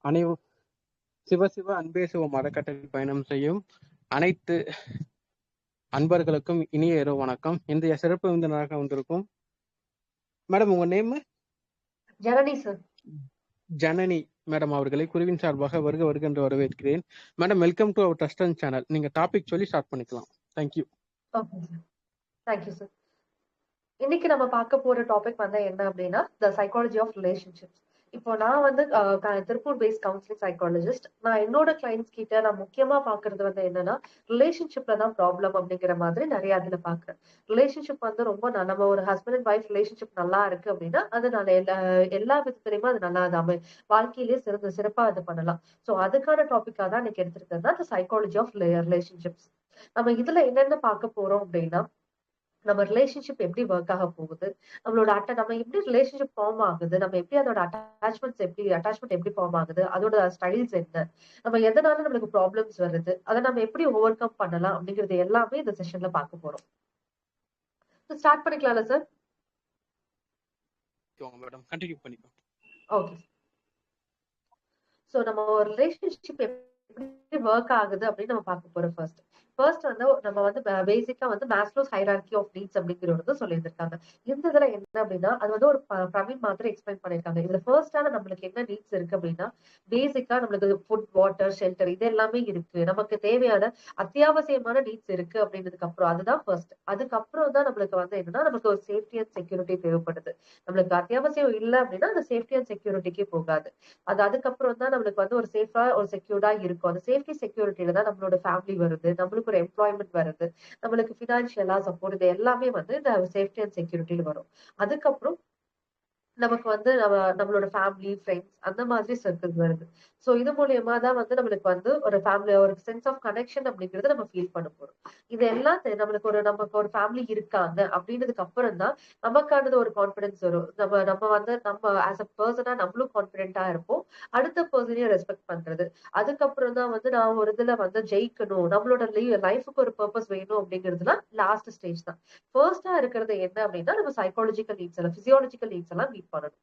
அனை சிவ சிவ அன்பே சிவம் அறக்கட்டளையில் பயணம் செய்யும் அனைத்து அன்பர்களுக்கும் இனிய இரவு வணக்கம். இன்றைய சிறப்பு விருந்தினராக வந்திருக்கும் மேடம், உங்க name? Janani sir. Janani madam அவர்களை குருவின் சார்பாக வருக வருக என்று வரவேற்கிறேன். Madam, welcome to our trust and channel. நீங்க டாபிக் சொல்லி ஸ்டார்ட் பண்ணிக்கலாம். Thank you. Okay sir, thank you sir. இன்னைக்கு நம்ம பார்க்க போற டாபிக் வந்து என்ன அப்படின்னா, த சைக்காலஜி ஆஃப் ரிலேஷன்ஷிப்ஸ். இப்போ நான் வந்து திருப்பூர் பேஸ்ட் கவுன்சிலிங் சைக்காலஜிஸ்ட். நான் என்னோட கிளைண்ட்ஸ் கிட்ட நான் முக்கியமா பாக்குறது வந்து என்னன்னா, ரிலேஷன்ஷிப்ல தான் ப்ராப்ளம் அப்படிங்கிற மாதிரி நிறைய அதுல பாக்குறேன். ரிலேஷன்ஷிப் வந்து ரொம்ப நம்ம ஒரு ஹஸ்பண்ட் அண்ட் ஒய்ஃப் ரிலேஷன்ஷிப் நல்லா இருக்கு அப்படின்னா அது நான் எல்லா விதத்திலையுமே அது நல்லா அது வாழ்க்கையிலேயே சிறப்பா இது பண்ணலாம். சோ அதுக்கான டாபிக்கா தான் இன்னைக்கு எடுத்திருக்கேன், த சைக்காலஜி ஆஃப் ரிலேஷன்ஷிப்ஸ். நம்ம இதுல என்னென்ன பார்க்க போறோம் அப்படின்னா, நம்ம ரிலேஷன்ஷிப் எப்படி ஒர்க் ஆக போகுது, நம்மளோட நம்ம எப்படி ரிலேஷன்ஷிப் ஃபார்ம் ஆகுது, நம்ம எப்படி அதோட அட்டாச்மெண்ட் எப்படி ஃபார்ம் ஆகுது, அதோட ஸ்டைல்ஸ் என்ன, நம்ம எதனால நம்மளுக்கு ப்ராப்ளம்ஸ் வருது, அதை நம்ம எப்படி ஓவர் கம் பண்ணலாம் அப்படிங்கிறது எல்லாமே இந்த செஷன்ல பார்க்க போறோம். ஸ்டார்ட் பண்ணிக்கலாம்ல சார்? மேடம், கண்டினியூ பண்ணிக்கோ. ஓகே. சோ நம்ம ஒரு ரிலேஷன்ஷிப் எப்படி ஒர்க் ஆகுது அப்படின்னு நம்ம பார்க்க போறோம். ஃபர்ஸ்ட் வந்து நம்ம வந்து பேசிக்கா வந்து மாஸ்லோஸ் ஹைரார்கி ஆஃப் நீட்ஸ் அப்படிங்கிறது சொல்லியிருக்காங்க. இந்த இதுல என்ன அப்படின்னா, அது வந்து ஒரு பிரவீன் மாதிரி எக்ஸ்பிளைன் பண்ணிருக்காங்க. இதுல ஃபர்ஸ்டான நம்மளுக்கு என்ன நீட்ஸ் இருக்கு அப்படின்னா, பேசிக்கா நம்மளுக்கு ஃபுட், வாட்டர், ஷெல்டர் இது எல்லாமே இருக்கு. நமக்கு தேவையான அத்தியாவசியமான நீட்ஸ் இருக்கு அப்படின்றதுக்கு அப்புறம் அதுதான் ஃபர்ஸ்ட். அதுக்கப்புறம் தான் நம்மளுக்கு வந்து என்னன்னா, நமக்கு ஒரு சேஃப்டி அண்ட் செக்யூரிட்டி தேவைப்படுது. நம்மளுக்கு அத்தியாவசியம் இல்லை அப்படின்னா அந்த சேஃப்டி அண்ட் செக்யூரிட்டிக்கு போகாது. அதுக்கப்புறம் தான் நம்மளுக்கு வந்து ஒரு சேஃபா ஒரு செக்யூர்டா இருக்கும். அந்த சேஃப்டி செக்யூரிட்டியில தான் நம்மளோட ஃபேமிலி வருது, நம்மளுக்கு ஒரு எம்ப்ளாய்மெண்ட் வருது, நம்மளுக்கு பினான்சியலா சப்போர்ட், இது எல்லாமே வந்து இந்த சேஃப்டி அண்ட் செக்யூரிட்டியில வரும். அதுக்கப்புறம் நமக்கு வந்து நம்மளோட ஃபேமிலி, ஃப்ரெண்ட்ஸ் அந்த மாதிரி சர்க்கிள் வருது. சோ இது மூலியமா தான் வந்து நம்மளுக்கு வந்து ஒரு ஃபேமிலி ஒரு சென்ஸ் ஆஃப் கனெக்ஷன் அப்படிங்கறத நம்ம ஃபீல் பண்ண போறோம். இது எல்லாம் நமக்கு ஒரு ஃபேமிலி இருக்காங்க அப்படின்றதுக்கு அப்புறம் தான் நமக்கானது ஒரு கான்பிடன்ஸ் வரும். நம்ம ஆஸ் அ பர்சனா நம்மளும் கான்பிடென்டா இருப்போம். அடுத்த பர்சனையும் ரெஸ்பெக்ட் பண்றது. அதுக்கப்புறம் தான் வந்து நான் ஒரு இதுல வந்து ஜெயிக்கணும், நம்மளோட லைஃபுக்கு ஒரு பர்பஸ் வேணும் அப்படிங்கிறதுலாம் லாஸ்ட் ஸ்டேஜ் தான். ஃபர்ஸ்டா இருக்கிறது என்ன அப்படின்னா, நம்ம சைக்காலஜிக்கல் நீட்ஸ் எல்லாம், பிசியாலஜிக்கல் நீட்ஸ் எல்லாம் மீட் பண்ணணும்.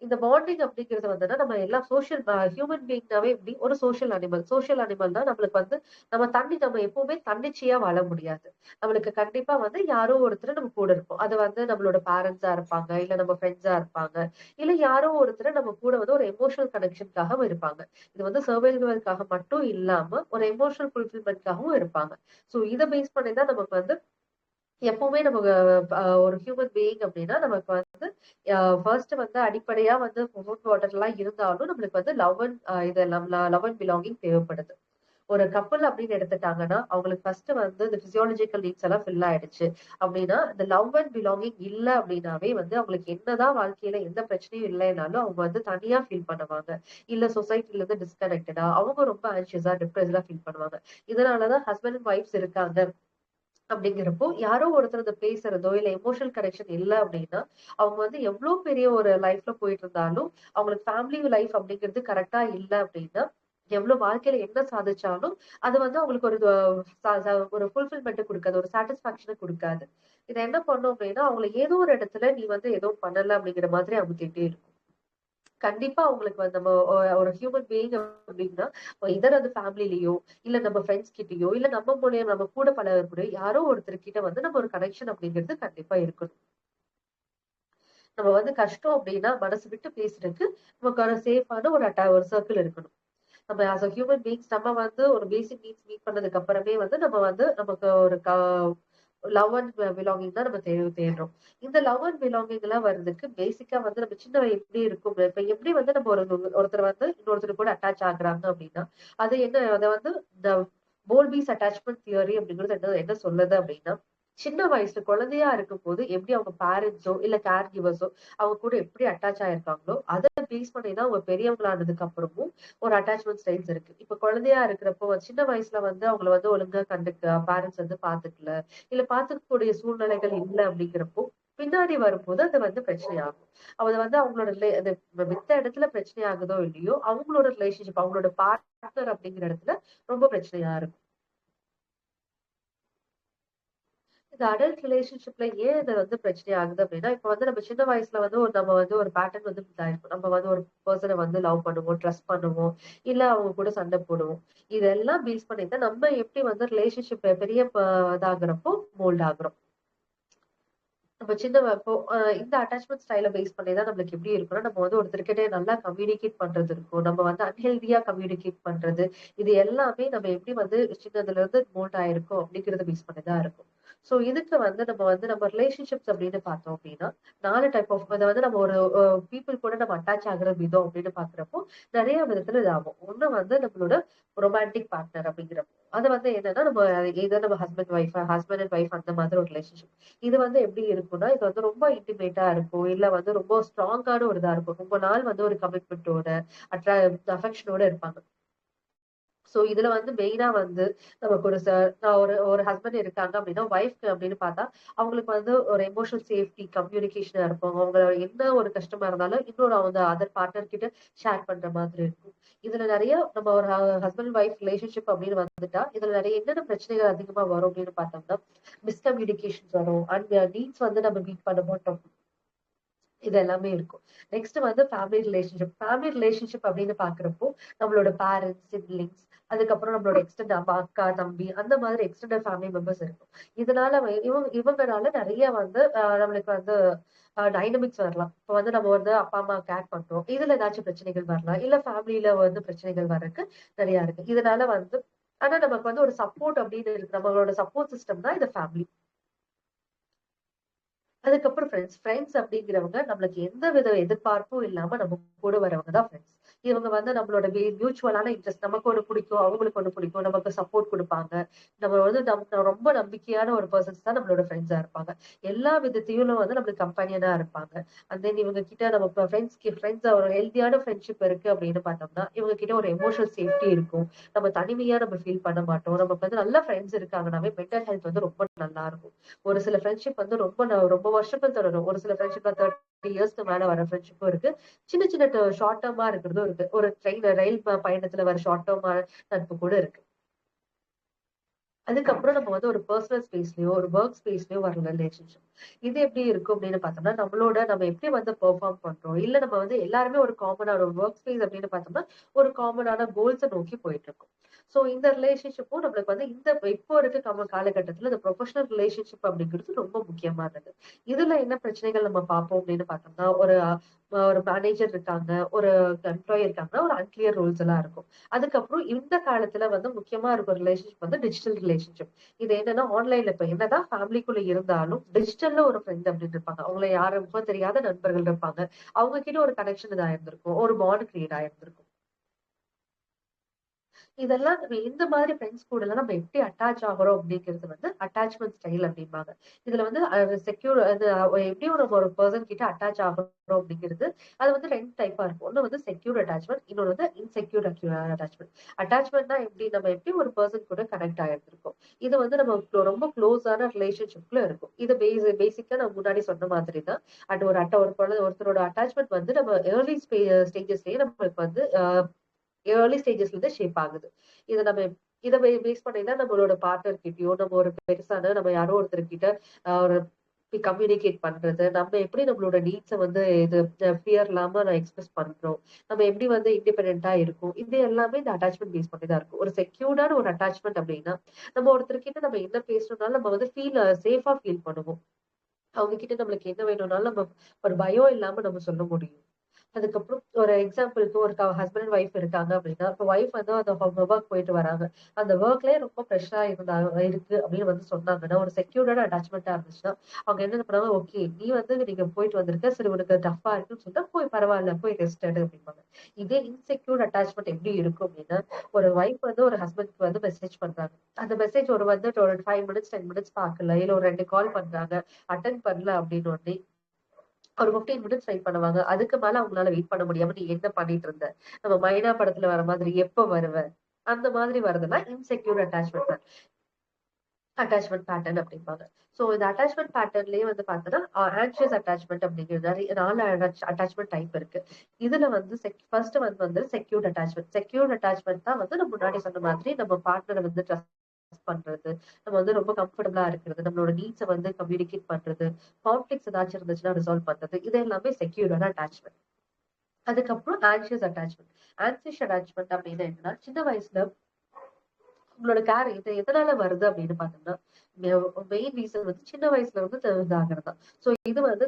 இந்த பாண்டிங் அப்படிங்கிறது வந்து நம்ம எல்லா சோஷியல் ஹியூமன் பீயிங்னாவே எப்படி ஒரு சோஷியல் அனிமல் தான். நம்மளுக்கு வந்து நம்ம எப்பவுமே தன்னிச்சையா வாழ முடியாது. நம்மளுக்கு கண்டிப்பா வந்து யாரோ ஒருத்தர் நம்ம கூட இருப்போம். அது வந்து நம்மளோட பேரண்ட்ஸா இருப்பாங்க, இல்ல நம்ம ஃப்ரெண்ட்ஸா இருப்பாங்க, இல்ல யாரோ ஒருத்தர் நம்ம கூட வந்து ஒரு எமோஷனல் கனெக்ஷனுக்காக இருப்பாங்க. இது வந்து சர்வைவலுக்காக மட்டும் இல்லாம ஒரு எமோஷனல் ஃபுல்ஃபில்மெண்ட்காகவும் இருப்பாங்க. சோ இதை பேஸ் பண்ணி தான் நமக்கு வந்து எப்பவுமே நமக்கு ஒரு ஹியூமன் பீயிங் அப்படின்னா நமக்கு வந்து ஃபர்ஸ்ட் வந்து அடிப்படையா வந்து ஃபுட் வாட்டர் எல்லாம் இருந்தாலும் நம்மளுக்கு வந்து லவ் அண்ட் பிலாங்கிங் தேவைப்படுது. ஒரு கப்பல் அப்படின்னு எடுத்துட்டாங்கன்னா அவங்களுக்கு ஃபர்ஸ்ட் வந்து இந்த பிசியாலஜிக்கல் நீட்ஸ் எல்லாம் ஃபில் ஆயிடுச்சு அப்படின்னா, இந்த லவ் அண்ட் பிலாங்கிங் இல்ல அப்படின்னாவே வந்து அவங்களுக்கு என்னதான் வாழ்க்கையில எந்த பிரச்சனையும் இல்லைனாலும் அவங்க வந்து தனியா ஃபீல் பண்ணுவாங்க. இல்ல சொசைட்டில இருந்து டிஸ்கனெக்டடா அவங்க ரொம்ப ஆன்சியஸா டிப்ரெஸ்டா ஃபீல் பண்ணுவாங்க. இதனாலதான் ஹஸ்பண்ட் அண்ட் ஒய்ஃப்ஸ் இருக்காங்க அப்படிங்கிறப்போ யாரோ ஒருத்தர் அதை பேசுறதோ இல்ல எமோஷனல் கனெக்ஷன் இல்லை அப்படின்னா அவங்க வந்து எவ்வளவு பெரிய ஒரு லைஃப்ல போயிட்டு இருந்தாலும் அவங்களுக்கு ஃபேமிலி லைஃப் அப்படிங்கிறது கரெக்டா இல்லை அப்படின்னா எவ்வளவு வாழ்க்கையில என்ன சாதிச்சாலும் அது வந்து அவங்களுக்கு ஒரு ஃபுல்ஃபில்மெண்ட் கொடுக்காது, ஒரு சாட்டிஸ்பாக்சனை கொடுக்காது. இதை என்ன பண்ணும் அப்படின்னா அவங்களை ஏதோ ஒரு இடத்துல நீ வந்து எதுவும் பண்ணல அப்படிங்கிற மாதிரி அவங்க கேட்டே இருக்கும். கண்டிப்பா அவங்களுக்கு வந்து நம்ம ஒரு ஹியூமன் பீயிங் அப்படின்னா இதர் அது ஃபேமிலிலயோ இல்ல நம்ம ஃப்ரெண்ட்ஸ் கிட்டயோ இல்ல நம்ம மூலியம் நம்ம கூட பழகக்கூடிய யாரோ ஒருத்தர் கிட்ட வந்து நம்ம ஒரு கனெக்ஷன் அப்படிங்கிறது கண்டிப்பா இருக்கணும். நம்ம வந்து கஷ்டம் அப்படின்னா மனசு விட்டு பேசுறதுக்கு நமக்கான சேஃபான ஒரு சர்க்கிள் இருக்கணும். நம்ம ஆஸ் அ ஹியூமன் பீயிங்ஸ் நம்ம வந்து ஒரு பேசிக் நீட்ஸ் மீட் பண்ணதுக்கு அப்புறமே வந்து நம்ம வந்து நமக்கு ஒரு லவ் அண்ட் பிலாங்கிங் தான் நம்ம தேடுறோம். இந்த லவ் அண்ட் பிலாங்கிங் எல்லாம் வர்றதுக்கு பேசிக்கா வந்து நம்ம சின்ன எப்படி இருக்கும், இப்ப எப்படி வந்து நம்ம ஒருத்தர் வந்து இன்னொருத்தர் கூட அட்டாச் ஆகுறாங்க அப்படின்னா அது என்ன, அதை வந்து இந்த போல்பீஸ் அட்டாச்மெண்ட் தியரி அப்படிங்கிறது என்ன சொல்லுது அப்படின்னா, சின்ன வயசுல குழந்தையா இருக்கும் போது எப்படி அவங்க பேரண்ட்ஸோ இல்ல கேர் கிவர்ஸோ அவங்க கூட எப்படி அட்டாச் ஆயிருக்காங்களோ அதை பேஸ் பண்ணிதான் அவங்க பெரியவங்களானதுக்கு அப்புறமும் ஒரு அட்டாச்மெண்ட் ஸ்டைல்ஸ் இருக்கு. இப்ப குழந்தையா இருக்கிறப்போ சின்ன வயசுல வந்து அவங்கள வந்து ஒழுங்கா பேரண்ட்ஸ் வந்து பாத்துக்கல இல்ல பாத்துக்கக்கூடிய சூழ்நிலைகள் இல்லை அப்படிங்கிறப்போ பின்னாடி வரும்போது அது வந்து பிரச்சனை ஆகும். அது வந்து அவங்களோட மித்த இடத்துல பிரச்சனை ஆகுதோ இல்லையோ அவங்களோட ரிலேஷன்ஷிப் அவங்களோட பார்ட்னர் அப்படிங்கிற இடத்துல ரொம்ப பிரச்சனையா இருக்கும். இந்த அடல்ட் ரிலேஷன்ஷிப்ல ஏன் இது வந்து பிரச்சனை ஆகுது அப்படின்னா, இப்ப வந்து நம்ம சின்ன வயசுல வந்து நம்ம வந்து ஒரு பேட்டர்ன் வந்து இதாயிருக்கும். நம்ம வந்து ஒரு பெர்சன வந்து லவ் பண்ணுவோம், ட்ரஸ்ட் பண்ணுவோம், இல்ல அவங்க கூட சண்டை போடுவோம். இதெல்லாம் பேஸ் பண்ணி தான் நம்ம எப்படி வந்து ரிலேஷன்ஷிப் பெரிய இதாகுறப்போ மோல்ட் ஆகுறோம். நம்ம சின்ன இப்போ இந்த அட்டாச்மெண்ட் ஸ்டைல பேஸ் பண்ணி தான் நம்மளுக்கு எப்படி இருக்கும்னா, நம்ம வந்து ஒருத்தர்கிட்ட நல்லா கம்யூனிகேட் பண்றது இருக்கும். நம்ம வந்து அன்ஹெல்தியா கம்யூனிகேட் பண்றது. இது எல்லாமே நம்ம எப்படி வந்து சின்னதுல இருந்து மோல்ட் ஆயிருக்கோம் அப்படிங்கிறத பேஸ் பண்ணி தான் இருக்கும். சோ இதுக்கு வந்து நம்ம ரிலேஷன்ஷிப்ஸ் அப்படின்னு பார்த்தோம் அப்படின்னா, 4 டைப் ஆஃப் அத வந்து நம்ம ஒரு பீப்பிள் கூட நம்ம அட்டாச் ஆகுற விதம் அப்படின்னு பாக்குறப்போ, நிறைய விதத்துல இதாகும். ஒண்ணு வந்து நம்மளோட ரொமான்டிக் பார்ட்னர் அப்படிங்கிறப்போ. அது வந்து என்னன்னா, நம்ம ஹஸ்பண்ட் அண்ட் ஒய்ஃப் அந்த மாதிரி ஒரு ரிலேஷன்ஷிப். இது வந்து எப்படி இருக்கும்னா, இது வந்து ரொம்ப இன்டிமேட்டா இருக்கும். இல்ல வந்து ரொம்ப ஸ்ட்ராங்கான ஒரு இதா இருக்கும். ரொம்ப நாள் வந்து ஒரு கமிட்மென்ட்டோட, அட்ரா அஃபெக்ஷனோட இருப்பாங்க. சோ இதுல வந்து மெயினா வந்து நமக்கு ஒரு ஒரு ஒரு ஹஸ்பண்ட் இருக்காங்க அப்படின்னா, ஒய்ஃப்க்கு அப்படின்னு பார்த்தா, அவங்களுக்கு வந்து ஒரு எமோஷனல் சேஃப்டி, கம்யூனிகேஷனா இருப்பாங்க. அவங்க என்ன ஒரு கஷ்டமா இருந்தாலும், இன்னொரு அவங்க அதர் பார்ட்னர் கிட்ட ஷேர் பண்ற மாதிரி இருக்கும். இதுல நெறைய நம்ம ஒரு ஹஸ்பண்ட் ஒய்ஃப் ரிலேஷன்ஷிப் அப்படின்னு வந்துட்டா, இதுல நெறைய என்னென்ன பிரச்சனைகள் அதிகமா வரும் அப்படின்னு பார்த்தோம்னா, மிஸ்கம்யூனிகேஷன்ஸ் வரும். அண்ட் நீட்ஸ் வந்து நம்ம மீட் பண்ண மாட்டோம். இது எல்லாமே இருக்கும். நெக்ஸ்ட் வந்து ஃபேமிலி ரிலேஷன்ஷிப். ஃபேமிலி ரிலேஷன்ஷிப் அப்படின்னு பார்க்கிறப்போ, நம்மளோட பேரண்ட்ஸ், சிப்லிங்ஸ், அதுக்கப்புறம் நம்மளோட எக்ஸ்டெண்ட் அம்மா, அக்கா, தம்பி அந்த மாதிரி எக்ஸ்டெண்டட் ஃபேமிலி மெம்பர்ஸ் இருக்கும். இதனால இவங்கனால நெறைய வந்து நம்மளுக்கு வந்து டைனமிக்ஸ் வரலாம். இப்ப வந்து நம்ம வந்து அப்பா, அம்மா கேர் பண்றோம். இதுல ஏதாச்சும் பிரச்சனைகள் வரலாம். இல்ல ஃபேமிலில வந்து பிரச்சனைகள் வர்றதுக்கு நெறைய இருக்கு. இதனால வந்து ஆனா நமக்கு வந்து ஒரு சப்போர்ட் அப்படின்னு இருக்கு. நம்மளோட சப்போர்ட் சிஸ்டம் தான் இந்த ஃபேமிலி. அதுக்கப்புறம் ஃப்ரெண்ட்ஸ். ஃப்ரெண்ட்ஸ் அப்படிங்கிறவங்க நம்மளுக்கு எந்த வித எதிர்பார்ப்பும் இல்லாம நம்ம கூட வரவங்க தான் ஃப்ரெண்ட்ஸ். இவங்க வந்து நம்மளோட மியூச்சுவலான இன்ட்ரெஸ்ட் நமக்கு ஒண்ணு பிடிக்கும், அவங்களுக்கு ஒண்ணு பிடிக்கும், நமக்கு சப்போர்ட் குடுப்பாங்க. நம்ம வந்து ரொம்ப நம்பிக்கையான ஒரு பெர்சன்ஸ் தான் நம்மளோட ஃப்ரெண்ட்ஸா இருப்பாங்க. எல்லா விதத்திலும் வந்து நம்மளுக்கு கம்பெனியனா இருப்பாங்க. அண்ட் தென் இவங்க கிட்ட நம்ம ஃப்ரெண்ட்ஸ் ஒரு ஹெல்தியான ஃப்ரெண்ட்ஷிப் இருக்கு அப்படின்னு பார்த்தோம்னா, இவங்க கிட்ட ஒரு எமோஷனல் சேஃப்டி இருக்கும். நம்ம தனிமையா நம்ம ஃபீல் பண்ண மாட்டோம். நமக்கு வந்து நல்ல ஃப்ரெண்ட்ஸ் இருக்காங்கனாவே மென்டல் ஹெல்த் வந்து ரொம்ப நல்லா இருக்கும். ஒரு சில ஃப்ரெண்ட்ஷிப் வந்து ரொம்ப வருஷங்கள் தொடரும். ஒரு சில ஃப்ரெண்ட்ஷிப்ல 30 இயர்ஸ்க்கு மேல வர ஃப்ரெண்ட்ஷிப்பும் இருக்கு. சின்ன சின்ன ஷார்ட் டர்மா இருக்கிறதும் இருக்கு. ஒரு ரயில் பயணத்துல வர ஷார்ட் டர்மா நட்பு கூட இருக்கு. அதுக்கப்புறம் நம்ம வந்து ஒரு பெர்சனல் ஸ்பேஸ்லயோ, ஒரு வொர்க் ஸ்பேஸ்லயோ வர ரிலேஷன்ஷிப். இது எப்படி இருக்கும் அப்படின்னு பார்த்தோம்னா, நம்ம எப்படி வந்து பெர்ஃபார்ம் பண்றோம். இல்ல நம்ம வந்து எல்லாருமே ஒரு காமனான ஒரு வொர்க் ஸ்பேஸ் அப்படின்னு பார்த்தோம்னா, ஒரு காமனான கோல்ஸ நோக்கி போயிட்டு இருக்கோம். சோ இந்த ரிலேஷன்ஷிப்பும் நம்மளுக்கு வந்து இப்போ இருக்க காலகட்டத்துல இந்த ப்ரொஃபஷனல் ரிலேஷன்ஷிப் அப்படிங்கிறது ரொம்ப முக்கியமானது. இதுல என்ன பிரச்சனைகள் நம்ம பார்ப்போம் அப்படின்னு பார்த்தோம்னா, ஒரு மேனேஜர் இருக்காங்க, ஒரு எம்ப்ளாயி இருக்காங்கன்னா, ஒரு அன்கிளியர் ரூல்ஸ் எல்லாம் இருக்கும். அதுக்கப்புறம் இந்த காலத்துல வந்து முக்கியமா இருக்க ரிலேஷன்ஷிப் வந்து டிஜிட்டல் ரிலேஷன்ஷிப். இது என்னன்னா ஆன்லைன்ல இப்ப என்னதான் ஃபேமிலிக்குள்ள இருந்தாலும் டிஜிட்டல்ல ஒரு ஃப்ரெண்ட் அப்படின்னு இருப்பாங்க. அவங்கள யாருக்கும் தெரியாத நண்பர்கள் இருப்பாங்க. அவங்க கிட்ட ஒரு கனெக்ஷன் இதா இருந்திருக்கும். ஒரு பாண்ட் கிரியேட் ஆயிருந்திருக்கும். இதெல்லாம் நம்ம எந்த மாதிரி ஃப்ரெண்ட்ஸ் கூடலாம் நம்ம எப்படி அட்டாச் ஆகுறோம் அப்படிங்கிறது வந்து அட்டாச்மெண்ட் ஸ்டைல் அப்படிம்பாங்க. இதுல வந்து செக்யூர் அது எப்படியும் நம்ம ஒரு பெர்சன் கிட்ட அட்டாச் ஆகுறோம் அப்படிங்கிறது அது வந்து 2 டைப்பா இருக்கும். ஒண்ணு வந்து செக்யூர் அட்டாச்மெண்ட், இன்னொன்னு வந்து இன்செக்யூர் அட்டாச்மெண்ட். அட்டாச்மெண்ட்னா நம்ம எப்படி ஒரு பெர்சன் கூட கனெக்ட் ஆயிருந்திருக்கோம். இது வந்து நம்ம ரொம்ப க்ளோஸான ரிலேஷன்ஷிப்ல இருக்கும். இது பேசிக்கா நான் முன்னாடி சொன்ன மாதிரி தான். அட் ஒரு அட்ட ஒரு குழந்தை ஒருத்தரோட அட்டாச்மெண்ட் வந்து நம்ம ஏர்லி ஸ்டேஜஸ்லயே நம்மளுக்கு வந்து ஏர்லி ஸ்டேஜஸ்ல இருந்து ஷேப் ஆகுது. இத நம்ம இத பேஸ் பண்ணி தான் நம்மளோட பார்ட்னர் கிட்டயோ, நம்ம ஒரு பெருசான நம்ம யாரோ ஒருத்தர்கிட்ட ஒரு கம்யூனிகேட் பண்றது. நம்ம எப்படி நம்மளோட நீட்ஸ வந்து இது ஃபியர் இல்லாம நான் எக்ஸ்பிரஸ் பண்றோம். நம்ம எப்படி வந்து இண்டிபெண்டன்ட்டா இருக்கோம். இது எல்லாமே இந்த அட்டாச்மெண்ட் பேஸ் பண்ணி தான் இருக்கும். ஒரு செக்யூர்டான ஒரு அட்டாச்மெண்ட் அப்படின்னா, நம்ம ஒருத்தர்கிட்ட நம்ம என்ன பேசணும்னாலும் நம்ம வந்து சேஃபா ஃபீல் பண்ணுவோம். அவங்க கிட்ட நம்மளுக்கு என்ன வேணும்னாலும் நம்ம ஒரு பயம் இல்லாம நம்ம சொல்ல முடியும். அதுக்கப்புறம் ஒரு எக்ஸாம்பிளுக்கு ஒரு ஹஸ்பண்ட் அண்ட் ஒய்ஃப் இருக்காங்க அப்படின்னா, இப்ப ஒய்ஃப் வந்து அந்த வொர்க் போயிட்டு வராங்க. அந்த வொர்க்லயே ரொம்ப ப்ரெஷரா இருக்கு அப்படின்னு வந்து சொன்னாங்கன்னா, ஒரு செக்யூர்டான அட்டாச்மெண்ட்டா இருந்துச்சுன்னா, அவங்க என்ன பண்ணுவாங்க, ஓகே நீ வந்து நீங்க போயிட்டு வந்திருக்க. சரி உனக்கு டஃப்பா இருக்குன்னு சொல்லிட்டு, போய் பரவால்ல போய் ரெஸ்ட் எடு அப்படிம்பாங்க. இதே இன்செக்யூர் அட்டாச்மெண்ட் எப்படி இருக்கும் அப்படின்னா, ஒரு ஒய்ஃப் வந்து ஒரு ஹஸ்பண்ட்க்கு வந்து மெசேஜ் பண்றாங்க. அந்த மெசேஜ் ஒரு 5 மினிட்ஸ் 10 மினிட்ஸ் பார்க்கல. இல்ல ஒரு 2 கால் பண்றாங்க. அட்டெண்ட் பண்ணல அப்படின்னு உடனே ஒரு 15 மினிட்ஸ் வெயிட் பண்ணுவாங்க. அதுக்கு மேல அவங்களால வெயிட் பண்ண முடியாம, "நீ என்ன பண்ணிட்டு இருந்த? நம்ம மைனா படத்துல வர மாதிரி எப்ப வருவ?" அந்த மாதிரி வரதெல்லாம் இன்செக்யூர் அட்டாச்மெண்ட் பேட்டர்ன் அப்படிம்பாங்க. சோ இந்த அட்டாச்மெண்ட் பேட்டர்ன்லயே வந்து பார்த்தோம்னா, ஆங்ஷியஸ் அட்டாச்மெண்ட் அப்படிங்கிறது 4 அட்டாச்மெண்ட் டைப் இருக்கு. இதுல வந்து ஃபர்ஸ்ட் வந்து செக்யூர்ட் அட்டாச்மெண்ட். செக்யூர்ட் அட்டாச்மெண்ட் தான் வந்து நான் முன்னாடி சொன்ன மாதிரி நம்ம பார்ட்னர வந்து ட்ரஸ்ட் பண்றது, நம்ம வந்து ரொம்ப கம்ஃபர்டபுளா இருக்கிறது, நம்மளோட நீட்ஸை வந்து கம்யூனிகேட் பண்றது, கான்ஃபிளிக்ஸ் ஏதாச்சும் இருந்துச்சுன்னா ரிசால்வ் பண்றது, இது எல்லாமே செக்யூர்டான அட்டாச்மெண்ட். அதுக்கப்புறம் ஆன்சியஸ் அட்டாச்மெண்ட். ஆன்சியஸ் அட்டாச்மெண்ட் அப்படின்னா என்னன்னா, சின்ன வயசுல உங்களோட கேர் இது எதனால வருது அப்படின்னு பாத்தோம்னா, மெயின் ரீசன் வந்து சின்ன வயசுல வந்து இதாகிறது தான். சோ இது வந்து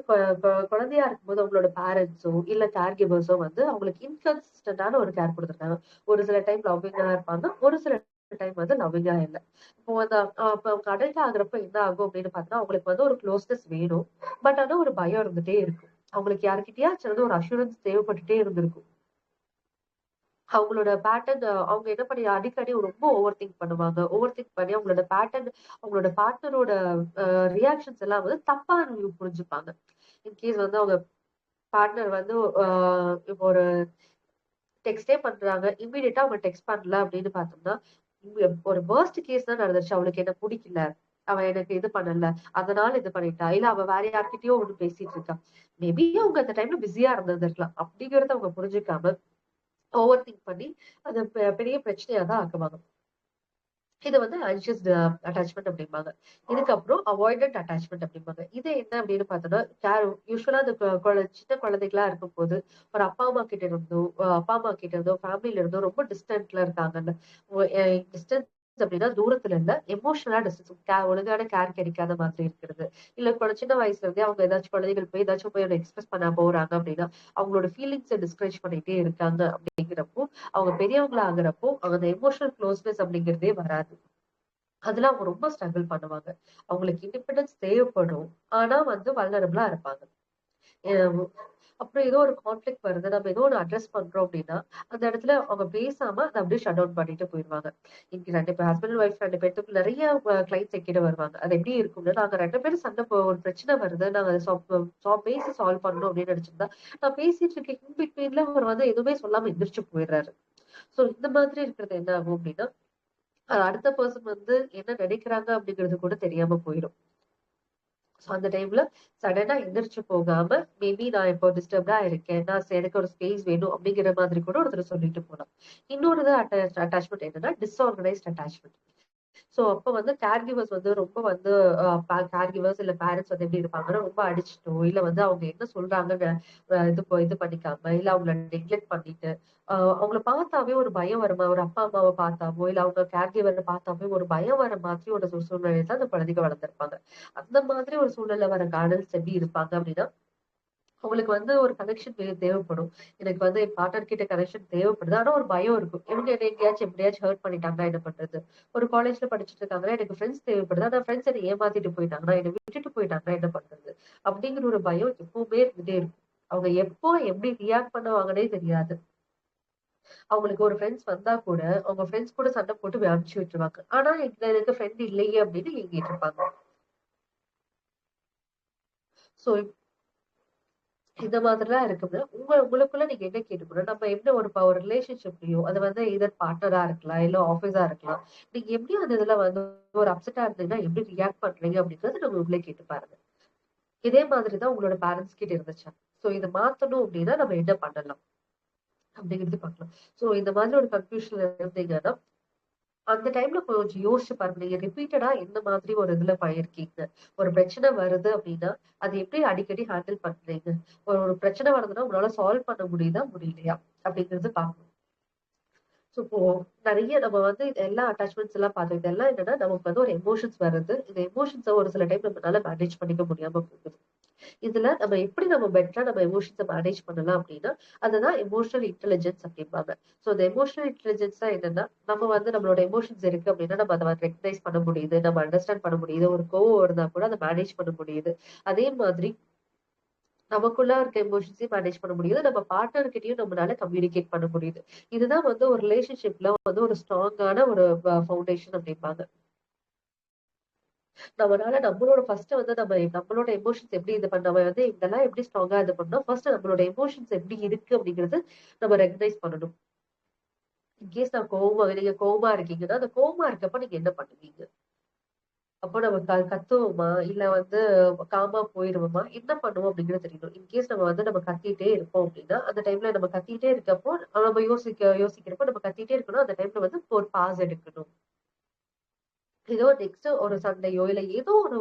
குழந்தையா இருக்கும்போது அவங்களோட பேரண்ட்ஸோ இல்ல கேர் கிவர்ஸோ வந்து அவங்களுக்கு இன்கன்சிஸ்டன்டான ஒரு கேர் கொடுத்துருக்காங்க. ஒரு சில டைம் லவ்விங்கா இருப்பாங்க, ஒரு சில டைம் வந்து லவ்விங்கா இல்ல. இப்போ அந்த இப்ப அவங்க அடல்ட் ஆகுறப்ப என்ன ஆகும் அப்படின்னு பார்த்தா அவங்களுக்கு வந்து ஒரு க்ளோஸ்னஸ் வேணும். பட் ஆனா ஒரு பயம் இருந்துட்டே இருக்கும். அவங்களுக்கு யாருக்கிட்டயாச்சும் வந்து ஒரு அஷூரன்ஸ் தேவைப்பட்டுட்டே இருந்திருக்கும். அவங்களோட பேட்டர்ன் அவங்க என்ன பண்ணி அடிக்கடி ரொம்ப ஓவர் திங்க் பண்ணுவாங்க. ஓவர் திங்க் பண்ணி அவங்களோட பேட்டர்ன் அவங்களோட பார்ட்னரோட ரியாக்ஷன்ஸ் எல்லாம் வந்து தப்பா புரிஞ்சுப்பாங்க. இன்கேஸ் வந்து அவங்க பார்ட்னர் வந்து இப்போ ஒரு டெக்ஸ்டே பண்றாங்க. இம்மீடியட்டா அவங்க டெக்ஸ்ட் பண்ணல அப்படின்னு பார்த்தோம்னா, ஒரு வொர்ஸ்ட் கேஸ் தான் நடந்துருச்சு. அவளுக்கு என்ன புடிக்கல. அவ எனக்கு இது பண்ணல. அதனால இது பண்ணிட்டா. இல்ல அவ வேற யார்கிட்டயோ ஒண்ணு பேசிட்டு இருக்கா. மேபி அவங்க அந்த டைம்ல பிஸியா இருந்திருக்கலாம். அப்படிங்கிறத அவங்க புரிஞ்சுக்காம ஓவர் திங்க் பண்ணி அது பெரிய பிரச்சனையா தான் ஆக்குவாங்க. இது வந்து ஆன்ஷியஸ் அட்டாச்மெண்ட் அப்படிம்பாங்க. இதுக்கப்புறம் அவாய்டன்ட் அட்டாச்மெண்ட் அப்படிம்பாங்க. இது என்ன அப்படின்னு பார்த்தோம்னா, யூசுவலா அந்த சின்ன குழந்தைகளா இருக்கும்போது ஒரு அப்பா அம்மா கிட்ட இருந்தோ ஃபேமிலில இருந்தோ ரொம்ப டிஸ்டன்ட்ல இருக்காங்கல்ல. டிஸ்டன்ஸ் அப்படின்னா தூரத்துல இல்ல, எமோஷனலா டிஸ்டன்ஸ், ஒழுங்கான கேர் கிடைக்காத மாதிரி இருக்கிறது. இல்ல சின்ன வயசுல இருந்தே அவங்க ஏதாச்சும் குழந்தைகள் போய் ஏதாச்சும் போய் எக்ஸ்பிரஸ் பண்ண போறாங்க அப்படின்னா அவங்களோட ஃபீலிங்ஸை டிஸ்கரேஜ் பண்ணிட்டே இருக்காங்க அப்படிங்கிறப்போ அவங்க பெரியவங்களா ஆகுறப்போ அந்த எமோஷனல் க்ளோஸ்னஸ் அப்படிங்கிறதே வராது. அதுல அவங்க ரொம்ப ஸ்ட்ரகிள் பண்ணுவாங்க. அவங்களுக்கு இண்டிபெண்டன்ஸ் தேவைப்படும். ஆனா வந்து வல்னரபிளா இருப்பாங்க. அஹ் அப்புறம் ஏதோ ஒரு கான்ஃபிளிக்ட் வருது. நம்ம ஏதோ ஒண்ணு அட்ரஸ் பண்றோம் அப்படின்னா, அந்த இடத்துல அவங்க பேசாம அத அப்படியே ஷட் டவுன் பண்ணிட்டு போயிருவாங்க. இன்னைக்கு 2 பேர் ஹஸ்பண்ட் அண்ட் ஒய்ஃப் 2 பேத்துக்கு நெறைய கிளைண்ட்ஸ் என்கிட்ட வருவாங்க. அது எப்படி இருக்கும்னா, நாங்க 2 பேரும் சண்டை ஒரு பிரச்சனை வருது. நாங்க அத பேசி சால்வ் பண்ணணும் அப்படின்னு நினைச்சிருந்தா, நான் பேசிட்டு இருக்கேன். இன் பிட்வீன்ல அவர் வந்து எதுவுமே சொல்லாம எந்திரிச்சு போயிடுறாரு. சோ இந்த மாதிரி இருக்கிறது என்ன ஆகும் அப்படின்னா, அடுத்த பெர்சன் வந்து என்ன நினைக்கிறாங்க அப்படிங்கிறது கூட தெரியாம போயிடும். சோ அந்த டைம்ல சடனா எந்திரிச்சு போகாம, மேபி நான் இப்போ டிஸ்டர்ப்டா இருக்கேன். எனக்கு ஒரு ஸ்பேஸ் வேணும் அப்படிங்கிற மாதிரி கூட ஒருத்தர் சொல்லிட்டு போலாம். இன்னொரு அட்டாச்மெண்ட் என்னன்னா, டிஸ்ஆர்கனைஸ்ட் அட்டாச்மெண்ட். சோ அப்ப வந்து கேர் கிவர்ஸ் வந்து ரொம்ப வந்து கேர் கிவர்ஸ் இல்ல பேரண்ட்ஸ் வந்து எப்படி இருப்பாங்கன்னா, ரொம்ப அடிச்சுட்டோ, இல்ல வந்து அவங்க என்ன சொல்றாங்கன்னு இது பண்ணிக்காம, இல்ல அவங்கள நெக்லெக்ட் பண்ணிட்டு, அவங்கள பார்த்தாவே ஒரு பயம் வருமா, ஒரு அப்பா அம்மாவை பார்த்தாவோ, இல்ல அவங்க கேர் கிவர பார்த்தாவே ஒரு பயம் வர மாதிரி ஒரு சூழ்நிலையில தான் அந்த குழந்தைங்க வளர்ந்திருப்பாங்க. அந்த மாதிரி ஒரு சூழ்நிலை வர கார்டன்ஸ் எப்படி இருப்பாங்க அப்படின்னா, அவங்களுக்கு வந்து ஒரு கனெக்ஷன் தேவைப்படும். எனக்கு வந்து என் பார்ட்னர் கிட்ட கனெக்ஷன் தேவைப்படுது. ஆனா ஒரு பயம் இருக்கும். இவங்க என்ன எங்கேயாச்சும் எப்படியாச்சும் ஹர்ட் பண்ணிட்டாங்கன்னா என்ன பண்றது? ஒரு காலேஜ்ல படிச்சுட்டு இருக்காங்கன்னா, எனக்கு ஃப்ரெண்ட்ஸ் தேவைப்படுது. ஆனா ஃப்ரெண்ட்ஸ் என்ன ஏமாத்திட்டு போயிட்டாங்கன்னா, என்ன விட்டுட்டு போயிட்டாங்கன்னா என்ன பண்றது? அப்படிங்கிற ஒரு பயம் எப்பவுமே இருந்துட்டே இருக்கும். அவங்க எப்போ எப்படி ரியாக்ட் பண்ணுவாங்கன்னே தெரியாது. அவங்களுக்கு ஒரு ஃப்ரெண்ட்ஸ் வந்தா கூட, அவங்க ஃப்ரெண்ட்ஸ் கூட சண்டை போட்டு அனுப்பிச்சு விட்டுருவாங்க. ஆனா எனக்கு ஃப்ரெண்ட் இல்லையே அப்படின்னு ஏங்கிட்டு இருப்பாங்க. சோ இந்த மாதிரிலாம் இருக்குது. உங்களுக்குள்ள நீங்க என்ன கேட்டுக்கணும்? நம்ம எப்படி ஒரு ரிலேஷன்ஷிப்லயோ அது வந்து எய்தர் பார்ட்னரா இருக்கலாம், இல்ல ஆஃபீஸா இருக்கலாம். நீங்க எப்படி அந்த இதுல வந்து ஒரு அப்செட்டா இருந்தீங்கன்னா எப்படி ரியாக்ட் பண்றீங்க அப்படின்றத நம்ம உள்ளே கேட்டு பாருங்க. இதே மாதிரி தான் உங்களோட பேரண்ட்ஸ் கிட்ட இருந்துச்சா? சோ இத மாத்தணும் அப்படின்னா நம்ம என்ன பண்ணலாம்? அப்படிங்கிறது பார்க்கலாம். சோ இந்த மாதிரி ஒரு கன்ஃபியூஷன்ல இருந்தீங்கன்னா அந்த டைம்ல கொஞ்சம் யோசிச்சு பாருங்க. நீங்க ரிப்பீட்டடா எந்த மாதிரி ஒரு இதுல பண்ணியிருக்கீங்க. ஒரு பிரச்சனை வருது அப்படின்னா, அது எப்படி அடிக்கடி ஹேண்டில் பண்றீங்க? ஒரு ஒரு பிரச்சனை வருதுன்னா, உங்களால சால்வ் பண்ண முடியுதா? முடியலையா? அப்படிங்கிறது பார்க்கணும். ஸோ இப்போ நெறைய நம்ம வந்து எல்லா அட்டாச்மெண்ட்ஸ் எல்லாம் பார்த்தோம். இதெல்லாம் என்னன்னா, நமக்கு வந்து ஒரு எமோஷன்ஸ் வருது. இந்த எமோஷன்ஸ ஒரு சில டைம் நம்மளால மேனேஜ் பண்ணிக்க முடியாம போகுது. இதுல நம்ம பெட்டரா நம்ம எமோஷன்ஸ மேனேஜ் பண்ணலாம் அப்படின்னா, அதுதான் எமோஷனல் இன்டெலிஜென்ஸ் அப்படிம்பாங்க. சோ இந்த எமோஷனல் இன்டெலிஜென்ஸ்னா என்னன்னா, நம்ம வந்து நம்மளோட எமோஷன்ஸ் இருக்கு அப்படின்னா, நம்ம அத ரெகக்னைஸ் பண்ண முடியுது. நம்ம அண்டர்ஸ்டாண்ட் பண்ண முடியுது. ஒரு கோவம் இருந்தா கூட அத மேனேஜ் பண்ண முடியுது. அதே மாதிரி நமக்குள்ள இருக்க எமோஷன்ஸையும் மேனேஜ் பண்ண முடியுது. நம்ம பார்ட்னர் கிட்டயும் நம்மளால கம்யூனிகேட் பண்ண முடியுது. இதுதான் வந்து ஒரு ரிலேஷன்ஷிப்ல வந்து ஒரு ஸ்ட்ராங்கான ஒரு ஃபவுண்டேஷன் அப்படிம்பாங்க. நம்மளால நம்மளோட ஃபர்ஸ்ட் வந்து நம்மளோட எமோஷன்ஸ் எப்படி இது பண்ண நம்ம வந்து இதெல்லாம் எப்படி ஸ்ட்ராங்கா இது பண்ணோம் ஃபர்ஸ்ட் நம்மளோட எமோஷன்ஸ் எப்படி இருக்கு அப்படிங்கறது நம்ம ரெகனைஸ் பண்ணணும். இன்கேஸ் நீங்க கோவமா இருக்கீங்கன்னா அந்த கோவமா இருக்கப்ப நீங்க என்ன பண்ணுவீங்க? அப்போ நம்ம கத்துவோமா இல்ல வந்து காமா போயிருவோமா என்ன பண்ணுவோம் அப்படிங்கிறது தெரியணும். இன்கேஸ் நம்ம கத்திட்டே இருப்போம் அப்படின்னா அந்த டைம்ல நம்ம கத்திட்டே இருக்கப்போ நம்ம யோசிக்கிறப்போ நம்ம கத்திட்டே இருக்கணும். அந்த டைம்ல வந்து ஒரு பாஸ் எடுக்கணும். ஏதோ நெக்ஸ்ட் ஒரு சண்டையோ இல்ல ஏதோ ஒரு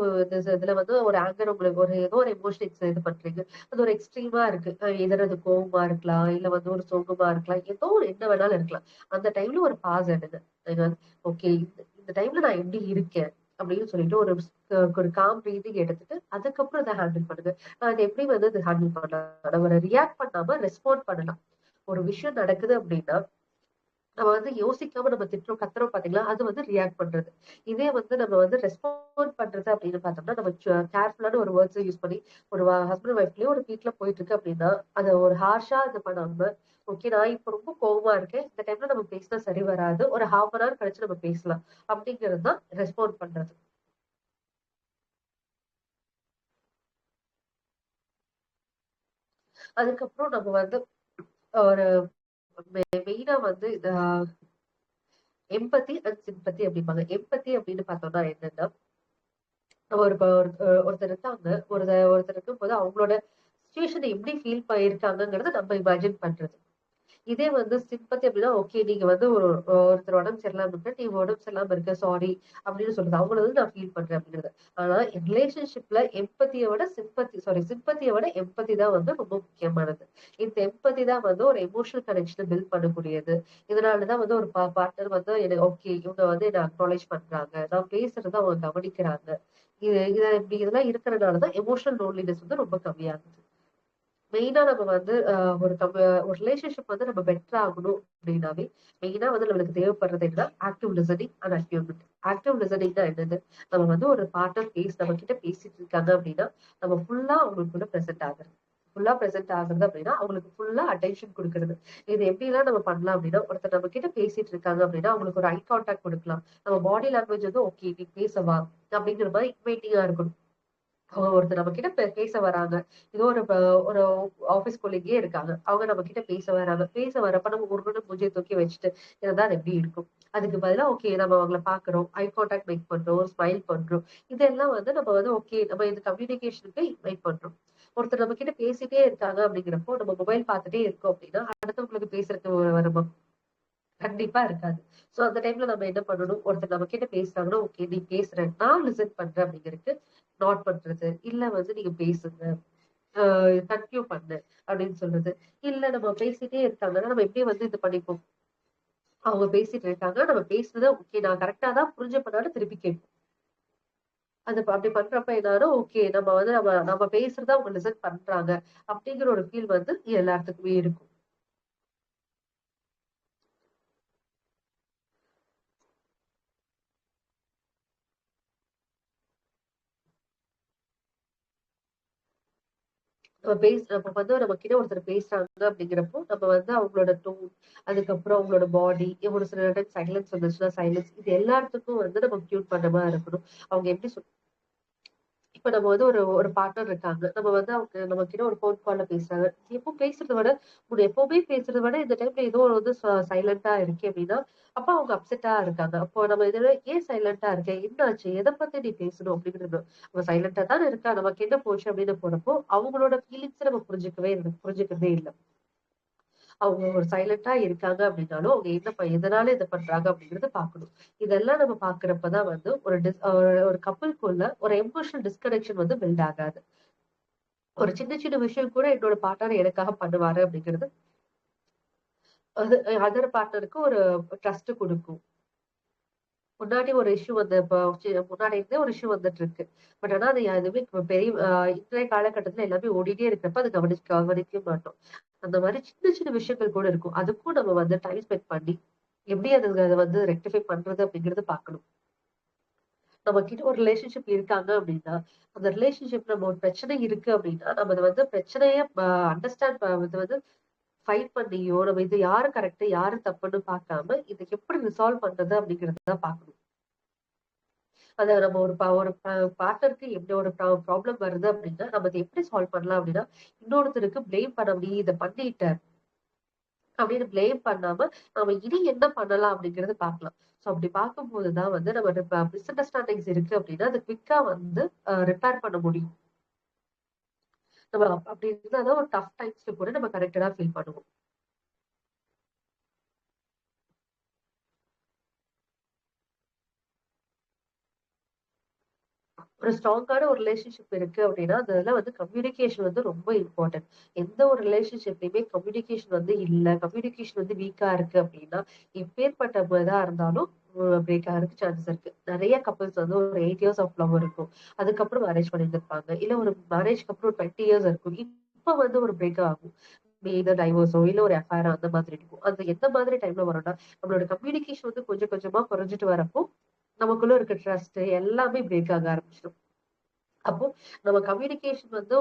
இதுல வந்து ஒரு ஆங்கர் உங்களுக்கு ஒரு ஏதோ ஒரு எமோஷன் இது பண்றீங்க. அது ஒரு எக்ஸ்ட்ரீமா இருக்கு. எதிர் அது கோவமா இருக்கலாம், இல்ல வந்து ஒரு சோகமா இருக்கலாம், ஏதோ ஒரு என்ன வேணாலும் இருக்கலாம். அந்த டைம்ல ஒரு பாஸ் எடுங்க. நீங்க வந்து ஓகே இந்த டைம்ல நான் எப்படி இருக்கேன் அப்படின்னு சொல்லிட்டு ஒரு காம் பிரீதிங் எடுத்துட்டு அதுக்கப்புறம் இதை ஹேண்டில் பண்ணுங்க. நான் இதை எப்படி வந்து இதை ஹேண்டில் பண்ணலாம், நம்ம ரியாக்ட் பண்ணாம ரெஸ்பாண்ட் பண்ணலாம். ஒரு விஷயம் நடக்குது அப்படின்னா நம்ம வந்து யோசிக்காம நம்ம திட்டுறோம், கத்துறோம் பாத்தீங்களா? அது வந்து ரியாக்ட் பண்றது. இதே வந்து நம்ம வந்து ரெஸ்பாண்ட் பண்றது அப்படின்னு பார்த்தோம்னா, நம்ம கேர்ஃபுல்லான ஒரு வேர்ட்ஸ யூஸ் பண்ணி ஒரு ஹஸ்பண்ட் ஒய்ஃப்லயே ஒரு வீட்ல போயிட்டு இருக்கு அப்படின்னா, அத ஒரு ஹார்ஷா இது பண்ணாம, ஓகே நான் இப்ப ரொம்ப கோவமா இருக்கேன். இந்த டைம்ல நம்ம பேசினா சரி வராது. ஒரு 1/2 அன் ஹவர் கழிச்சு நம்ம பேசலாம். அப்படிங்கிறது தான் ரெஸ்பாண்ட் பண்றது. அதுக்கப்புறம் நம்ம வந்து ஒரு மெயினா வந்து எம்பத்தி அண்ட் சிம்பத்தி அப்படிம்பாங்க. எம்பத்தி அப்படின்னு பார்த்தோம்னா என்னன்னா, ஒரு ஒருத்தர் இருக்காங்க. ஒருத்தர் இருக்கும்போது அவங்களோட சிச்சுவேஷன் எப்படி ஃபீல் பண்ணியிருக்காங்கங்கிறத நம்ம இமேஜின் பண்றது. இதே வந்து சிம்பத்தி அப்படின்னா, ஓகே நீங்க வந்து ஒருத்தர் உடம்பு சரியில்லாம இருக்கு. நீ உடம்பு சரியில்லாம இருக்க சாரி அப்படின்னு சொல்றது. அவங்கள வந்து நான் ஃபீல் பண்றேன் அப்படிங்கிறது. ஆனா ரிலேஷன்ஷிப்ல எம்பத்திய விட சிம்பத்திய விட எம்பத்தி தான் வந்து ரொம்ப முக்கியமானது. இந்த எம்பத்தி தான் வந்து ஒரு எமோஷனல் கனெக்ஷன பில்ட் பண்ணக்கூடியது. இதனாலதான் வந்து ஒரு பார்ட்னர் வந்து எனக்கு ஓகே இவங்க வந்து என்ன அக்னாலேஜ் பண்றாங்க. நான் பேசுறத அவங்க கவனிக்கிறாங்க. இதெல்லாம் இருக்கிறதுனாலதான் எமோஷனல் லோன்லினஸ் வந்து ரொம்ப கம்மியாகுது. மெயினா நம்ம வந்து ஒரு ரிலேஷன்ஷிப் வந்து நம்ம பெட்டர் ஆகணும் அப்படின்னாவே மெயினா வந்து நம்மளுக்கு தேவைப்படுறது என்ன active listening and attunement. Active லிசனிங்னா என்னது, நம்ம வந்து ஒரு பார்ட்னர் நம்ம கிட்ட பேசிட்டு இருக்காங்க அப்படின்னா நம்ம ஃபுல்லா அவங்களுக்குள்ள பிரசன்ட் ஆகுறது. ஃபுல்லா பிரசன்ட் ஆகுறது அப்படின்னா அவங்களுக்கு ஃபுல்லா அட்டென்ஷன் கொடுக்கறது. இது எப்படிலாம் நம்ம பண்ணலாம் அப்படின்னா, ஒருத்தர் நம்ம கிட்ட பேசிட்டு இருக்காங்க அப்படின்னா அவங்களுக்கு ஒரு ஐ கான்டாக்ட் கொடுக்கலாம். நம்ம பாடி லாங்குவேஜ் வந்து ஓகே நீ பேசவா அப்படிங்கிற மாதிரி இன்வைட்டிங்கா இருக்கணும். ஒருத்தர் நம்ம கிட்ட பேச வராங்க. ஏதோ ஒரு ஆபீஸ் கொலீகே இருக்காங்க. அவங்க நம்ம கிட்ட பேச வராங்க. பேச வரப்ப நம்ம ஒரு மூஞ்சிய தூக்கி வச்சுட்டு இருந்தா அது எப்படி இருக்கும்? அதுக்கு பதிலா ஓகே நம்ம அவங்கள பாக்குறோம். ஐ கான்டாக்ட் மேக் பண்றோம். ஒரு ஸ்மைல் பண்றோம். இதெல்லாம் வந்து நம்ம வந்து ஓகே நம்ம இந்த கம்யூனிகேஷனுக்கு இன்வைட் பண்றோம். ஒருத்தர் நம்ம கிட்ட பேசிட்டே இருக்காங்க அப்படிங்கிறப்போ நம்ம மொபைல் பார்த்துட்டே இருக்கோம் அப்படின்னா அடுத்தவங்களுக்கு பேசுறதுக்கு வருமா? கண்டிப்பா இருக்காது. சோ அந்த டைம்ல நம்ம என்ன பண்ணணும்? ஒருத்தர் நம்ம கிட்ட பேசுறாங்கன்னா, ஓகே நீ பேசுற, நான் லிசன் பண்றேன் அப்படிங்கிறதுக்கு நாட் பண்றது. இல்ல வந்து நீங்க பேசுங்க. கன்டினியூ பண்ணு அப்படின்னு சொல்றது. இல்ல நம்ம பேசிட்டே இருக்காங்கன்னா, நம்ம எப்படி வந்து இது பண்ணிப்போம்? அவங்க பேசிட்டு இருக்காங்க. நம்ம பேசுனத ஓகே நான் கரெக்ட்டா தான் புரிஞ்சப்பனாலும் திருப்பி கேட்போம். அது அப்படி பண்றப்ப என்னாலும் ஓகே நம்ம வந்து நம்ம பேசுறத அவங்க லிசன் பண்றாங்க. அப்படிங்கிற ஒரு ஃபீல் வந்து எல்லாத்துக்குமே இருக்கும். நம்ம வந்து நம்ம கிட்ட ஒருத்தர் பேசுறாங்க அப்படிங்கிறப்போ, நம்ம வந்து அவங்களோட டோன், அதுக்கப்புறம் அவங்களோட பாடி, ஒரு சில டைம் சைலன்ஸ் வந்துச்சுன்னா சைலன்ஸ் இது எல்லாத்துக்கும் வந்து நம்ம டியூன் பண்ண மாரி இருக்கணும். அவங்க எப்படி இப்ப நம்ம வந்து ஒரு ஒரு பார்ட்னர் இருக்காங்க. நம்ம வந்து அவங்க நம்ம கிட்ட ஒரு ஃபோன் கால்ல பேசுறாங்க. எப்போ பேசுறத விட எப்பவுமே பேசுறத விட இந்த டைம்ல ஏதோ ஒரு வந்து சைலண்டா இருக்கே அப்படின்னா, அப்ப அவங்க அப்செட்டா இருக்காங்க. அப்போ நம்ம இதுல ஏன் சைலண்டா இருக்க? என்ன ஆச்சு? எத பத்தி நீ பேசணும் அப்படிங்கிறது. அவ சைலண்டா தானே இருக்கா. நமக்கு என்ன போச்சு அப்படின்னு போறப்போ, அவங்களோட ஃபீலிங்ஸ நம்ம புரிஞ்சுக்கிறதே இல்ல. அவங்க ஒரு சைலண்டா இருக்காங்க அப்படின்னாலும், அவங்க எதனால இத பண்றாங்க அப்படிங்கிறத பார்க்கணும். இதெல்லாம் நம்ம பார்க்கிறப்பதான் வந்து ஒரு கப்புள்குள்ள ஒரு எமோஷனல் டிஸ்கனெக்ஷன் வந்து பில்ட் ஆகாது. ஒரு சின்ன சின்ன விஷயம் கூட என்னோட பார்ட்னர் எனக்காக பண்ணுவாரு அப்படிங்கிறது, அது அதர் பார்ட்னருக்கு ஒரு ட்ரஸ்ட் குடுக்கும். முன்னாடி ஒரு இஷ்யூ வந்து இப்ப முன்னாடி இருந்தே ஒரு இஷ்யூ வந்துட்டு இருக்கு. பட் ஆனா அது எதுவுமே இப்ப பெரிய இன்றைய காலகட்டத்துல எல்லாமே ஓடிட்டே இருக்கிறப்ப அது கவனிக்க மாட்டோம். அந்த மாதிரி சின்ன சின்ன விஷயங்கள் கூட இருக்கும். அதுக்கும் நம்ம வந்து டைம் ஸ்பெண்ட் பண்ணி எப்படி அத வந்து ரெக்டிஃபை பண்றது அப்படிங்கறது பார்க்கணும். நம்ம கிட்ட ஒரு ரிலேஷன்ஷிப் இருக்காங்க அப்படின்னா, அந்த ரிலேஷன்ஷிப் நம்ம ஒரு பிரச்சனை இருக்கு அப்படின்னா, நம்ம அத வந்து பிரச்சனைய அண்டர்ஸ்டாண்ட் இது வந்து ஃபைட் பண்ணியோ, நம்ம இது யாரு கரெக்ட், யாரு தப்புன்னு பார்க்காம, இத எப்படி ரிசால்வ் பண்றது அப்படிங்கிறத தான் பார்க்கணும். அத நம்ம ஒரு பார்ட்னருக்கு எப்படி ஒரு ப்ராப்ளம் வருது அப்படின்னா, நம்ம அத எப்படி சால்வ் பண்ணலாம் அப்படின்னா, இன்னொருத்தருக்கு பிளேம் பண்ண முடியும். இத பண்ணிட்ட அப்படின்னு பிளேம் பண்ணாம, நம்ம இனி என்ன பண்ணலாம் அப்படிங்கிறத பார்க்கலாம். சோ அப்படி பார்க்கும்போது தான் வந்து நம்ம மிஸ் அண்டர்ஸ்டாண்டிங்ஸ் இருக்கு அப்படின்னா, அத குயிக்கா வந்து ரிப்பேர் பண்ண முடியும். நம்ம அப்படி இருந்தா தான் ஒரு டஃப் டைம்ஸ்ல கூட நம்ம கனெக்டடா ஃபீல் பண்ணுவோம். ஒரு ஸ்ட்ராங்கான ஒரு ரிலேஷன்ஷிப் இருக்கு அப்படின்னா அதுல வந்து கம்யூனிகேஷன் வந்து ரொம்ப இம்பார்ட்டன்ட். எந்த ஒரு ரிலேஷன்ஷிப்லயுமே கம்யூனிகேஷன் வந்து இல்ல, கம்யூனிகேஷன் வந்து வீக்கா இருக்கு அப்படின்னா எப்பேற்பட்ட இதா இருந்தாலும் பிரேக் ஆகிறதுக்கு சான்சஸ் இருக்கு. நிறைய கப்பல்ஸ் வந்து ஒரு 8 இயர்ஸ் ஆஃப் லவ் இருக்கும், அதுக்கப்புறம் மேரேஜ் பண்ணியிருந்திருப்பாங்க. இல்ல ஒரு மேரேஜ்க்கு அப்புறம் ஒரு 20 இயர்ஸ் இருக்கும், இப்ப வந்து ஒரு பிரேக் ஆகும். இதர் டைவர்ஸோ இல்ல ஒரு அஃபேர் அந்த மாதிரி இருக்கும். அந்த எந்த மாதிரி டைம்ல வரும்னா நம்மளோட கம்யூனிகேஷன் வந்து கொஞ்சம் கொஞ்சமா குறைஞ்சிட்டு வரப்போ நமக்குள்ள இருக்க ட்ரஸ்ட் எல்லாமே பிரேக் ஆக ஆரம்பிச்சிடும். அப்போ நம்ம கம்யூனிகேஷன் வந்து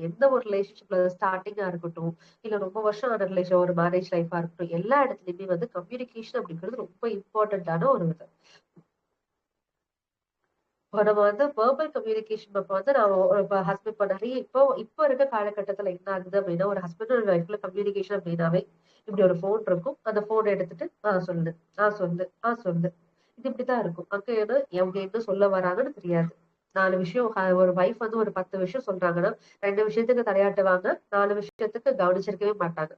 எந்த ஒரு ரிலேஷன்ஷிப்ல ஸ்டார்டிங்கா இருக்கட்டும், இல்ல ரொம்ப வருஷம் ஆன ரிலேஷன் ஒரு மேரேஜ் லைஃபா இருக்கட்டும், எல்லா இடத்துலயுமே வந்து கம்யூனிகேஷன் அப்படிங்கிறது ரொம்ப இம்பார்ட்டன்டான ஒரு இது. இப்போ நம்ம வந்து வெர்பல் கம்யூனிகேஷன் இப்ப வந்து நான் இப்ப ஹஸ்பண்ட் இப்ப நிறைய இப்போ இருக்க காலகட்டத்துல என்ன ஆகுது அப்படின்னா ஒரு ஹஸ்பண்ட் ஒரு ஒய்ஃப்ல கம்யூனிகேஷன் அப்படின்னாவே இப்படி ஒரு போன் இருக்கும், அந்த போன் எடுத்துட்டு சொல்லு சொல்லு சொல்லு, இது இப்படித்தான் இருக்கும். அங்க என்ன அவங்க என்ன சொல்ல வராங்கன்னு தெரியாது. 4 விஷயம் ஒரு வைஃப் வந்து ஒரு 10 விஷயம் சொல்றாங்கன்னா 2 விஷயத்துக்கு தலையாட்டுவாங்க, 4 விஷயத்துக்கு கவனிச்சிருக்கவே மாட்டாங்க.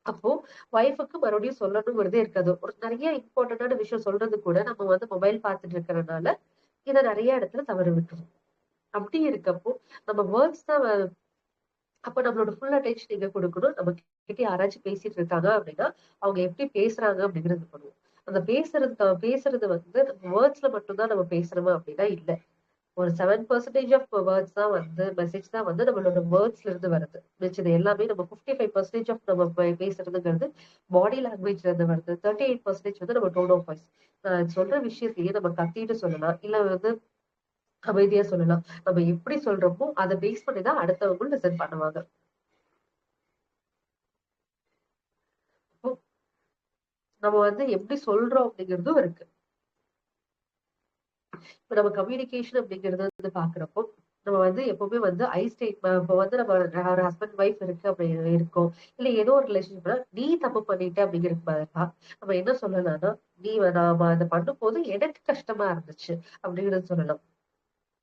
அப்போ ஒய்ஃபுக்கு மறுபடியும் சொல்லணுங்கிறதே இருக்காது. ஒரு நிறைய இம்பார்ட்டன்டான விஷயம் சொல்றது கூட நம்ம வந்து மொபைல் பார்த்துட்டு இருக்கறதுனால இத நிறைய இடத்துல தவறு விட்டுரும். அப்படி இருக்கப்போ நம்ம வேர்ட்ஸ் தான் அப்ப நம்மளோட ஃபுல் அட்டென்ஷன் எங்க கொடுக்கணும், நம்ம கிட்ட யாராச்சும் பேசிட்டு இருக்காங்க அப்படின்னா அவங்க எப்படி பேசுறாங்க அப்படிங்கிறது பண்ணுவோம். அந்த பேசுறது வந்து வேர்ட்ஸ்ல மட்டும்தான் நம்ம பேசுறோமா அப்படின்னா இல்ல. ஒரு 7% ஆஃப் வேர்ட்ஸ் தான் வந்து மெசேஜ் தான் வந்து நம்மளோட வேர்ட்ஸ்ல இருந்து வருது. மிச்சது எல்லாமே நம்ம 55% ஆஃப் நம்ம பேசுறதுங்கிறது பாடி லாங்குவேஜ்ல இருந்து வருது. 38% வந்து நம்ம டோன் ஆஃப் வாய்ஸ். சொல்ற விஷயத்தையே நம்ம கத்திட்டு சொல்லலாம், இல்ல வந்து அமைதியா சொல்லலாம். நம்ம எப்படி சொல்றோமோ அதை பேஸ் பண்ணி தான் அடுத்தவங்களும் லிசன் பண்ணுவாங்க. அப்போ நம்ம வந்து எப்படி சொல்றோம் அப்படிங்கிறதும் இருக்கு. இப்ப நம்ம கம்யூனிகேஷன் அப்படிங்கிறது வந்து பாக்குறப்போ நம்ம வந்து எப்பவுமே வந்து ஐ ஸ்டேட்மெண்ட் இப்போ வந்து நம்ம ஒரு ஹஸ்பண்ட் ஒய்ஃப் இருக்கு அப்படி இருக்கோம், இல்ல ஏதோ ஒரு ரிலேஷன்ஷிப்ல நீ தப்பு பண்ணிட்ட அப்படிங்கிறதுக்கு பதிலா நம்ம என்ன சொல்லலாம்னா நாம அதை பண்ணும் போது எனக்கு கஷ்டமா இருந்துச்சு அப்படிங்கறது சொல்லலாம்.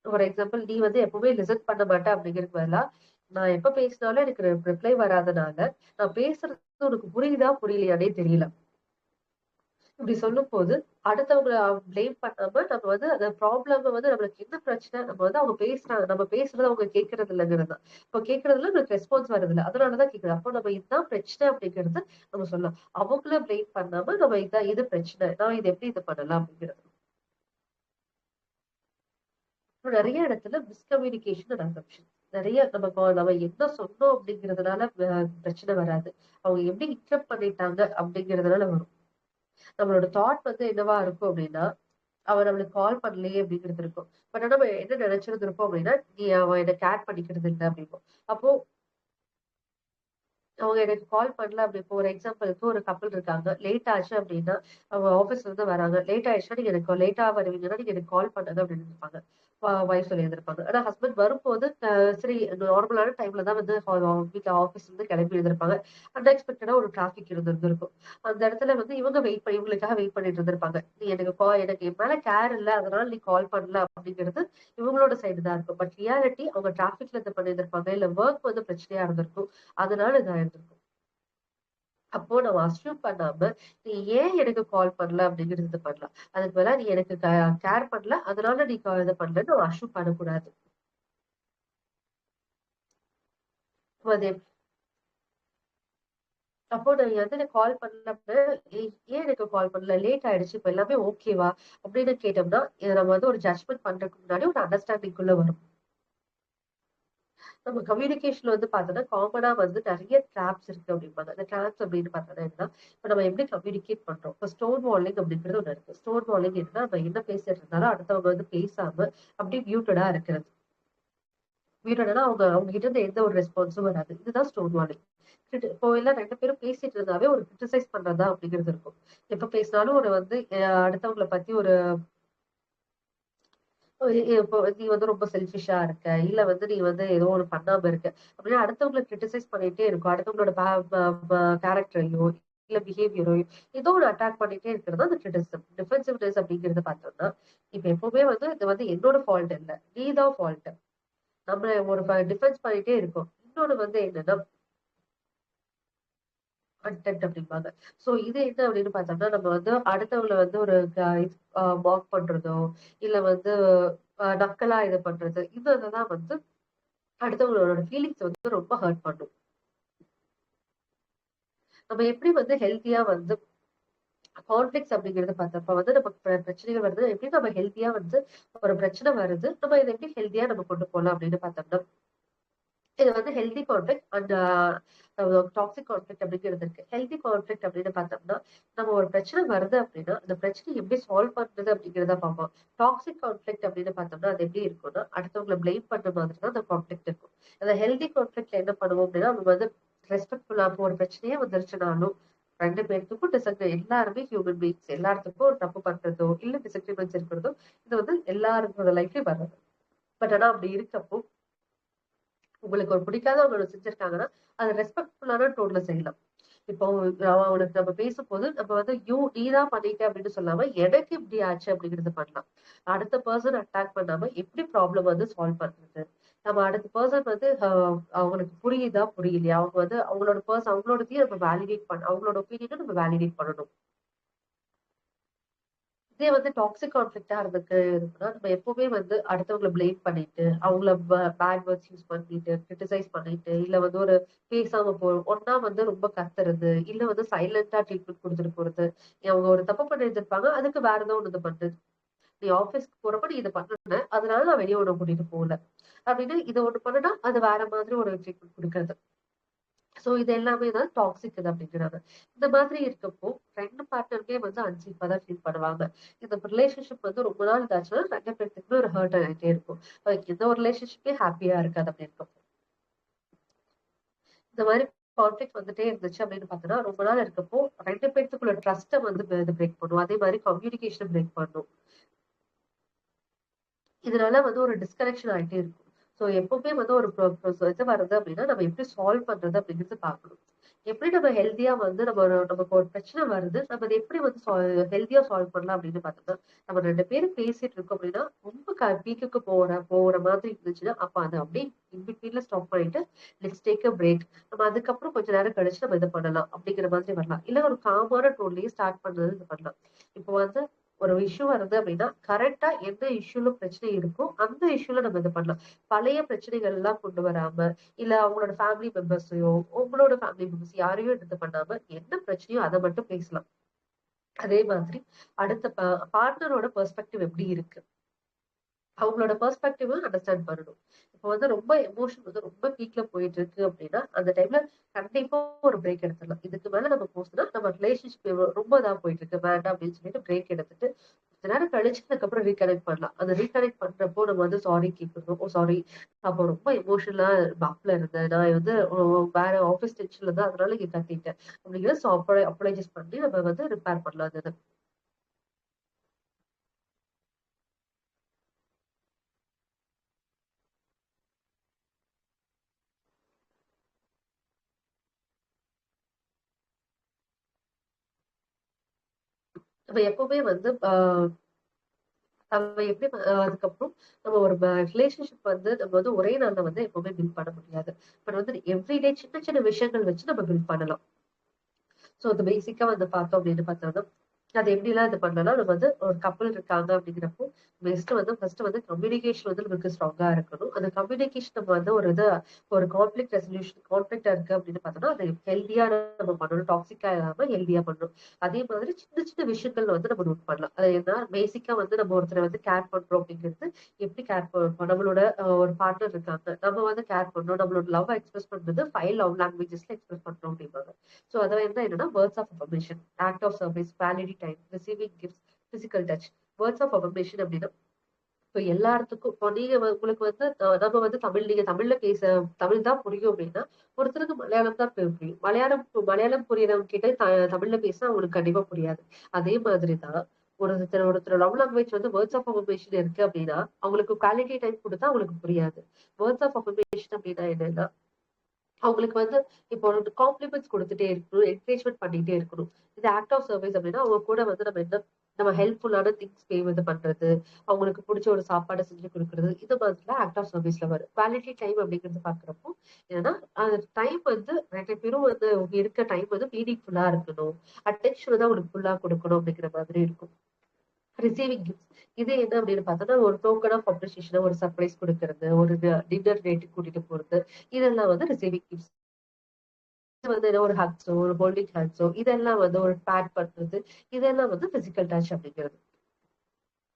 ஃபார் எக்ஸாம்பிள் நீ வந்து எப்பவுமே லிசன் பண்ண மாட்டேன் அப்படிங்கிறதுக்கு பதிலா நான் எப்ப பேசினாலும் எனக்கு ரிப்ளை வராதனால நான் பேசுறது உனக்கு புரியுதா புரியலையானே தெரியல. இப்படி சொல்லும் போது அடுத்தவங்கள பிளேம் பண்ணாம நம்ம வந்து அந்த ப்ராப்ளம் வந்து நம்மளுக்கு என்ன பிரச்சனை, நம்ம வந்து அவங்க பேசுறாங்க நம்ம பேசுறது அவங்க கேட்கறது இல்லைங்கிறது தான். இப்போ கேட்கறதுல நம்மளுக்கு ரெஸ்பான்ஸ் வருது இல்லை, அதனாலதான் கேக்குது. அப்போ நம்ம இதுதான் பிரச்சனை அப்படிங்கிறது நம்ம சொல்லலாம். அவங்கள பிளேம் பண்ணாம நம்ம இதான் இது பிரச்சனை, நான் இது எப்படி இது பண்ணலாம் அப்படிங்கிறது. இப்போ நிறைய இடத்துல மிஸ்கம்யூனிகேஷன் அண்ட் அசம்ஷன் நிறைய நம்ம என்ன சொன்னோம் அப்படிங்கிறதுனால பிரச்சனை வராது. அவங்க எப்படி இன்டர்ப்ட் பண்ணிட்டாங்க அப்படிங்கிறதுனால வரும். நம்மளோட தாட் வந்து என்னவா இருக்கும் அப்படின்னா அவ நம்மளுக்கு கால் பண்ணலையே அப்படிங்கிறது இருக்கும். பட் ஆனா நம்ம என்ன நினைச்சிருந்திருப்போம் அப்படின்னா நீ அவன் என்ன கேர் பண்ணிக்கிறது இல்லை அப்படிம்போம். அப்போ அவங்க எனக்கு கால் பண்ணல அப்படி இப்போ ஒரு எக்ஸாம்பிளுக்கு ஒரு கப்பல் இருக்காங்க, லேட் ஆச்சு அப்படின்னா அவங்க ஆபீஸ்ல இருந்து வராங்க, லேட் ஆயிடுச்சுன்னா நீங்க எனக்கு லேட்டா வருவீங்கன்னா நீங்க எனக்கு கால் பண்ணுங்க அப்படின்னு இருப்பாங்க. வைஃப் சொல்லி இருந்திருப்பாங்க. ஆனா ஹஸ்பண்ட் வரும்போது சரி நார்மலான டைம்ல தான் வந்து வீட்டுல ஆபீஸ்ல இருந்து கிளம்பி இருந்திருப்பாங்க. அன்எக்ஸ்பெக்டடா ஒரு டிராபிக் இருந்திருக்கும். அந்த இடத்துல வந்து இவங்க வெயிட் பண்ணி இவங்களுக்காக வெயிட் பண்ணிட்டு இருந்திருப்பாங்க. நீ எனக்கு என் மேல கேர் இல்ல அதனால நீ கால் பண்ணல அப்படிங்கிறது இவங்களோட சைடு தான் இருக்கும். பட் ரியாலிட்டி அவங்க டிராபிக்ல இது பண்ணியிருந்திருப்பாங்க, இல்ல ஒர்க் வந்து பிரச்சனையா இருந்திருக்கும், அதனால இதா இருந்திருக்கும். அப்போ நம்ம அஸ்யூம் பண்ணாம நீ ஏன் எனக்கு கால் பண்ணல அப்படிங்கிறது இது பண்ணலாம். அதுக்கு பதிலா நீ எனக்கு கேர் பண்ணல அதனால நீ இது பண்ணலன்னு நம்ம அஸ்யூம் பண்ணக்கூடாது. அது அப்போ நீ வந்து எனக்கு கால் பண்ணல அப்படின்னா, ஏன் எனக்கு கால் பண்ணல லேட் ஆயிடுச்சு இப்ப எல்லாமே ஓகேவா அப்படின்னு கேட்டோம்னா இதை நம்ம வந்து ஒரு ஜட்மெண்ட் பண்றதுக்கு முன்னாடி ஒரு அண்டர்ஸ்டாண்டிங் குள்ள வரும். நம்ம கம்யூனிகேஷன்ல வந்து பார்த்தோம்னா காமனா வந்து நிறைய டிராப்ஸ் இருக்கு அப்படிம்பாங்க. அந்த டிராப்ஸ் அப்படின்னு பார்த்தோம்னா என்ன, இப்ப நம்ம எப்படி கம்யூனிகேட் பண்றோம். இப்போ ஸ்டோன் வாலிங் அப்படிங்கிறது ஒண்ணு இருக்கு. ஸ்டோன் வாலிங் என்னன்னா நம்ம என்ன பேசிட்டு இருந்தாலும் அடுத்தவங்க வந்து பேசாம அப்படியே மியூட்டடா இருக்கிறது. மியூட்டடா அவங்க அவங்க கிட்ட இருந்து எந்த ஒரு ரெஸ்பான்ஸும் வராது. இதுதான் ஸ்டோன் வாலிங். இப்போ எல்லாம் 2 பேரும் பேசிட்டு இருந்தாவே ஒரு கிரிட்டிசைஸ் பண்றதா அப்படிங்கிறது இருக்கும். எப்ப பேசினாலும் ஒரு வந்து அடுத்தவங்களை பத்தி ஒரு இப்போ நீ வந்து ரொம்ப செல்ஃபிஷா இருக்க, இல்ல வந்து நீ வந்து ஏதோ ஒண்ணு பண்ணாம இருக்க அப்படின்னா அடுத்தவங்களை கிரிட்டிசைஸ் பண்ணிட்டே இருக்கும். அடுத்தவங்களோட கேரக்டரையோ இல்ல பிஹேவியரோ ஏதோ ஒரு அட்டாக் பண்ணிட்டே இருக்கிறது அந்த கிரிட்டிசிசம். டிஃபென்சிவ்னஸ் அப்படிங்கறத பார்த்தோம்னா இப்ப எப்பவுமே வந்து இது வந்து என்னோட ஃபால்ட் இல்ல, நீதான் ஃபால்ட். நம்ம ஒரு டிஃபென்ஸ் பண்ணிட்டே இருக்கோம். இன்னொன்னு வந்து என்னன்னா கன்டென்ட் அப்படிம்பாங்க. சோ இது என்ன அப்படின்னு பார்த்தோம்னா நம்ம வந்து அடுத்தவங்களை வந்து ஒரு மார்க் பண்றதோ இல்ல வந்து நக்கலா இது பண்றது, இதெல்லாம் வந்து அடுத்தவங்களோட ஃபீலிங்ஸ் வந்து ரொம்ப ஹர்ட் பண்ணும். நம்ம எப்படி வந்து ஹெல்த்தியா வந்து கான்ஃபிளிக்ஸ் அப்படிங்கறது பார்த்தப்ப வந்து நமக்கு பிரச்சனைகள் வருது, எப்படி நம்ம ஹெல்த்தியா வந்து ஒரு பிரச்சனை வருது, நம்ம இதை எப்படி ஹெல்த்தியா நம்ம கொண்டு போகலாம் அப்படின்னு பார்த்தோம்னா, இது வந்து healthy conflict and toxic conflict அப்படிங்கிறது இருக்கு. ஹெல்தி கான்ஃபிளிக்ட் அப்படின்னு பார்த்தோம்னா, நம்ம ஒரு பிரச்சனை வருது அப்படின்னா அந்த பிரச்சனை எப்படி சால்வ் பண்றது அப்படிங்கிறத பார்ப்போம். டாக்ஸிக் கான்ஃபிளிக்ட் அப்படின்னு பார்த்தோம்னா அது எப்படி இருக்கும்னா, அடுத்தவங்களை பிளேம் பண்ற மாதிரி தான் அந்த கான்ஃபிளிக்ட் இருக்கும். அந்த ஹெல்தி கான்ஃபிளிக்ட்ல என்ன பண்ணுவோம் அப்படின்னா, நம்ம வந்து ரெஸ்பெக்ட்ஃபுல்லா ஒரு பிரச்சனையே வந்துருச்சுனாலும் 2 பேர்த்துக்கும் எல்லாருமே ஹியூமன் பீயிங்ஸ், எல்லாத்துக்கும் ஒரு தப்பு பண்றதோ இல்ல டிசக்ரிமெண்ட்ஸ் இருக்கிறதோ இது வந்து எல்லாரோட லைஃப்லயும் வர்றது. பட் ஆனா அப்படி இருக்கப்போ உங்களுக்கு ஒரு பிடிக்காதவங்க செஞ்சிருக்காங்கன்னா அது ரெஸ்பெக்ட்ஃபுல்லான டோன்ல செய்யலாம். இப்போ அவனுக்கு நம்ம பேசும்போது நம்ம வந்து நீதான் பண்ணிட்ட அப்படின்னு சொல்லாம எனக்கு இப்படி ஆச்சு அப்படிங்கறது பண்ணலாம். அடுத்த பர்சன் அட்டாக் பண்ணாம எப்படி ப்ராப்ளம் வந்து சால்வ் பண்றது, நம்ம அடுத்த பர்சன் வந்து அவங்களுக்கு புரியுதா புரியலையா, அவங்க வந்து அவங்களோடதையும் நம்ம வேலிடேட் அவங்களோட ஒப்பீனியனை நம்ம வேலிடேட் பண்ணணும். இதே வந்து டாக்ஸிக் கான்ஃபிளிக்டா இருக்குன்னா நம்ம எப்பவுமே வந்து அடுத்தவங்களை பிளேம் பண்ணிட்டு அவங்கள பேட் வேர்ட்ஸ் யூஸ் பண்ணிட்டு கிரிட்டிசைஸ் பண்ணிட்டு இல்ல வந்து ஒரு பேசாம ஒன்னா வந்து ரொம்ப கத்துறது இல்ல வந்து சைலண்டா ட்ரீட்மெண்ட் கொடுத்துட்டு போறது. அவங்க ஒரு தப்பு பண்ணிருந்திருப்பாங்க, அதுக்கு வேற ஏதோ ஒண்ணு பண்றது. நீ ஆபீஸ்க்கு போறப்ப நீ இதை பண்ண, அதனால நான் வெளியே ஒண்ணு கூட்டிட்டு போகல அப்படின்னு இதை ஒண்ணு பண்ணுனா அது வேற மாதிரி ஒரு ட்ரீட்மெண்ட் கொடுக்கறது. சோ இது எல்லாமே தான் டாக்ஸிக் இது அப்படிங்கிறாங்க. இந்த மாதிரி இருக்கப்போ 2 பார்ட்னருமே வந்து அன்சேஃபா தான் ஃபீல் பண்ணுவாங்க. இந்த ரிலேஷன்ஷிப் வந்து ரொம்ப நாள் இதாச்சுன்னா 2 பேர்த்துக்குமே ஒரு ஹர்ட் ஆகிட்டே இருக்கும். எந்த ஒரு ரிலேஷன்ஷிப்பே ஹாப்பியா இருக்காது அப்படி இருக்கப்போ. இந்த மாதிரி கான்ஃபிளிக்ட் வந்துட்டே இருந்துச்சு அப்படின்னு பார்த்தோம்னா ரொம்ப நாள் இருக்கப்போ 2 பேர்த்துக்குள்ள ட்ரஸ்ட்டை வந்து பிரேக் பண்ணும். அதே மாதிரி கம்யூனிகேஷனை பிரேக் பண்ணும். இதனால வந்து ஒரு டிஸ்கனெக்ஷன் ஆயிட்டே இருக்கும். ஸோ எப்பவுமே வந்து ஒரு இது வருது அப்படின்னா நம்ம எப்படி சால்வ் பண்றது அப்படிங்கிறது பார்க்கணும். எப்படி நம்ம ஹெல்த்தியா வந்து நமக்கு ஒரு பிரச்சனை வருது, நம்ம அதை எப்படி வந்து ஹெல்த்தியா சால்வ் பண்ணலாம் அப்படின்னு பார்த்தோம்னா, நம்ம 2 பேரும் பேசிட்டு இருக்கோம் அப்படின்னா ரொம்ப பீக்குக்கு போற மாதிரி இருந்துச்சுன்னா அப்ப அதை அப்படியே இன்பிட்வீன்ல ஸ்டாப் பண்ணிட்டு லெட்ஸ் டேக் அ பிரேக். நம்ம அதுக்கப்புறம் கொஞ்ச நேரம் கழிச்சு நம்ம இதை பண்ணலாம் அப்படிங்கிற மாதிரி வரலாம். இல்ல ஒரு காமான டோன்லயே ஸ்டார்ட் பண்றது இது பண்ணலாம். இப்போ வந்து ஒரு இஷ்யூ வருது அப்படின்னா கரெக்டா எந்த இஷ்யூல பிரச்சனை இருக்கோ அந்த இஷ்யூல நம்ம இது பண்ணலாம். பழைய பிரச்சனைகள் எல்லாம் கொண்டு வராம இல்ல அவங்களோட ஃபேமிலி மெம்பர்ஸையோ உங்களோட ஃபேமிலி மெம்பர்ஸ் யாரையும் எடுத்து பண்ணாம என்ன பிரச்சனையோ அதை மட்டும் பேசலாம். அதே மாதிரி அடுத்த பார்ட்னரோட பெர்ஸ்பெக்டிவ் எப்படி இருக்கு, அவங்களோட பெர்ஸ்பெக்டிவ் அண்டர்ஸ்டாண்ட் பண்ணணும். இப்போ வந்து ரொம்ப எமோஷன் வந்து ரொம்ப பீக்ல போயிட்டு இருக்கு அப்படின்னா அந்த டைம்ல கண்டிப்பா ஒரு பிரேக் எடுத்துடலாம். இதுக்கு மேல நம்ம போச்சுன்னா நம்ம ரிலேஷன்ஷிப் ரொம்ப இதா போயிட்டு இருக்கு வேண்டாம் அப்படின்னு சொல்லிட்டு பிரேக் எடுத்துட்டு கொஞ்ச நேரம் கழிச்சு அதுக்கப்புறம் ரீகனெக்ட் பண்ணலாம். அந்த ரீகனெக்ட் பண்றப்போ நம்ம வந்து சாரி கேட்கணும். ஓ சாரி, அப்போ ரொம்ப எமோஷனலா பப்ல இருந்தேன், நான் வந்து வேற ஆஃபீஸ் டென்ஷன்ல தான் அதனால இங்க கத்திட்டேன் அப்படிங்கிற அப்பாலஜைஸ் பண்ணி நம்ம வந்து ரிப்பேர் பண்ணலாம் அது. நம்ம எப்பவுமே வந்து நம்ம எப்படி அதுக்கப்புறம் நம்ம ஒரு ரிலேஷன்ஷிப் வந்து நம்ம வந்து ஒரே நாள்ல வந்து எப்பவுமே பில்ட் பண்ண முடியாது. பட் வந்து எவ்ரிடே சின்ன சின்ன விஷயங்கள் வச்சு நம்ம பில்ட் பண்ணலாம். சோ அது பேசிக்கா வந்து பார்த்தோம் அப்படின்னு பார்த்தோம்னா அது எப்படிலாம் இது பண்ணலாம். நம்ம வந்து ஒரு கப்பல் இருக்காங்க அப்படிங்கிறப்போ ஃபர்ஸ்ட் வந்து கம்யூனிகேஷன் வந்து நமக்கு ஸ்ட்ராங்கா இருக்கணும். அந்த கம்யூனிகேஷன் நம்ம வந்து ஒரு கான்ஃபிளிக்ட் ரெசல்யூஷன் கான்ஃபிளிக்டா இருக்கு அப்படின்னு பார்த்தோம்னா அது ஹெல்தியா நம்ம பண்ணணும், டாக்ஸிக்கா இல்லாம ஹெல்தியா பண்ணணும். அதே மாதிரி சின்ன சின்ன விஷயங்கள் வந்து நம்ம நோட் பண்ணலாம். அது என்ன பேசிக்கா வந்து நம்ம ஒருத்தரை வந்து கேர் பண்றோம் அப்படிங்கிறது எப்படி கேர் பண்ணுவோம், நம்மளோட ஒரு பார்ட்னர் இருக்காங்க நம்ம வந்து கேர் பண்றோம், நம்மளோட லவ் எக்ஸ்பிரஸ் பண்றது 5 லவ் லாங்குவேஜஸ்ல எக்ஸ்பிரஸ் பண்றோம் அப்படிம்பாங்க. சோ அதை வந்து என்னன்னா words of affirmation, act of service, quality time, receiving gifts, physical touch. Words of affirmation அப்படின்னா இப்போ எல்லாத்துக்கும் இப்போ நீங்க உங்களுக்கு வந்து நம்ம வந்து நீங்க தமிழ் தான் புரியும் அப்படின்னா ஒருத்தருக்கு மலையாளம் தான் புரியும். மலையாளம் புரியறவங்க கிட்ட தமிழ்ல பேசினா அவங்களுக்கு கண்டிப்பா புரியாது. அதே மாதிரிதான் ஒருத்தர் லவ் லாங்குவேஜ் வந்து வேர்ட்ஸ் ஆஃப் அஃபர்மேஷன் இருக்கு அப்படின்னா அவங்களுக்கு குவாலிட்டி டைம் கொடுத்தா அவங்களுக்கு புரியாது. வேர்ட்ஸ் ஆஃப் அஃபர்மேஷன் அப்படின்னா என்னன்னா அவங்களுக்கு வந்து இப்போ காம்ப்ளிமெண்ட்ஸ் கொடுத்துட்டே இருக்கணும், என்கரேஜ்மெண்ட் பண்ணிட்டே இருக்கணும். இது ஆக்ட் ஆஃப் சர்வீஸ் அப்படின்னா அவங்க கூட வந்து நம்ம ஹெல்ப்ஃபுல்லான திங்ஸ் இது பண்றது, அவங்களுக்கு பிடிச்ச ஒரு சாப்பாடை செஞ்சு கொடுக்குறது, இது மாதிரிலாம் ஆக்ட் ஆஃப் சர்வீஸ்ல வரும். குவாலிட்டி டைம் அப்படிங்கிறது பாக்குறப்போ ஏன்னா அந்த டைம் வந்து 2 பேரும் வந்து இருக்க டைம் வந்து மீனிங்ஃபுல்லா இருக்கணும், அட்டென்ஷன் தான் அவங்களுக்கு ஃபுல்லா கொடுக்கணும் அப்படிங்கிற மாதிரி இருக்கும். Receiving gifts. இது என்ன அப்படின்னு பார்த்தோம்னா, ஒரு டோக்கன் ஆஃப் அப்ரிசியேஷன், ஒரு சர்ப்ரைஸ் குடுக்கறது, ஒரு டின்னர் டேட்டுக்கு கூட்டிட்டு போறது, இதெல்லாம் வந்து ரிசீவிங் கிஃப்ட்ஸ். வந்து ஏதோ ஒரு ஹக்ஸோ, ஒரு ஹோல்டிங் ஹேண்ட்ஸோ, இதெல்லாம் வந்து ஒரு பேட் பண்றது, இதெல்லாம் வந்து பிசிக்கல் டச் அப்படிங்கிறது.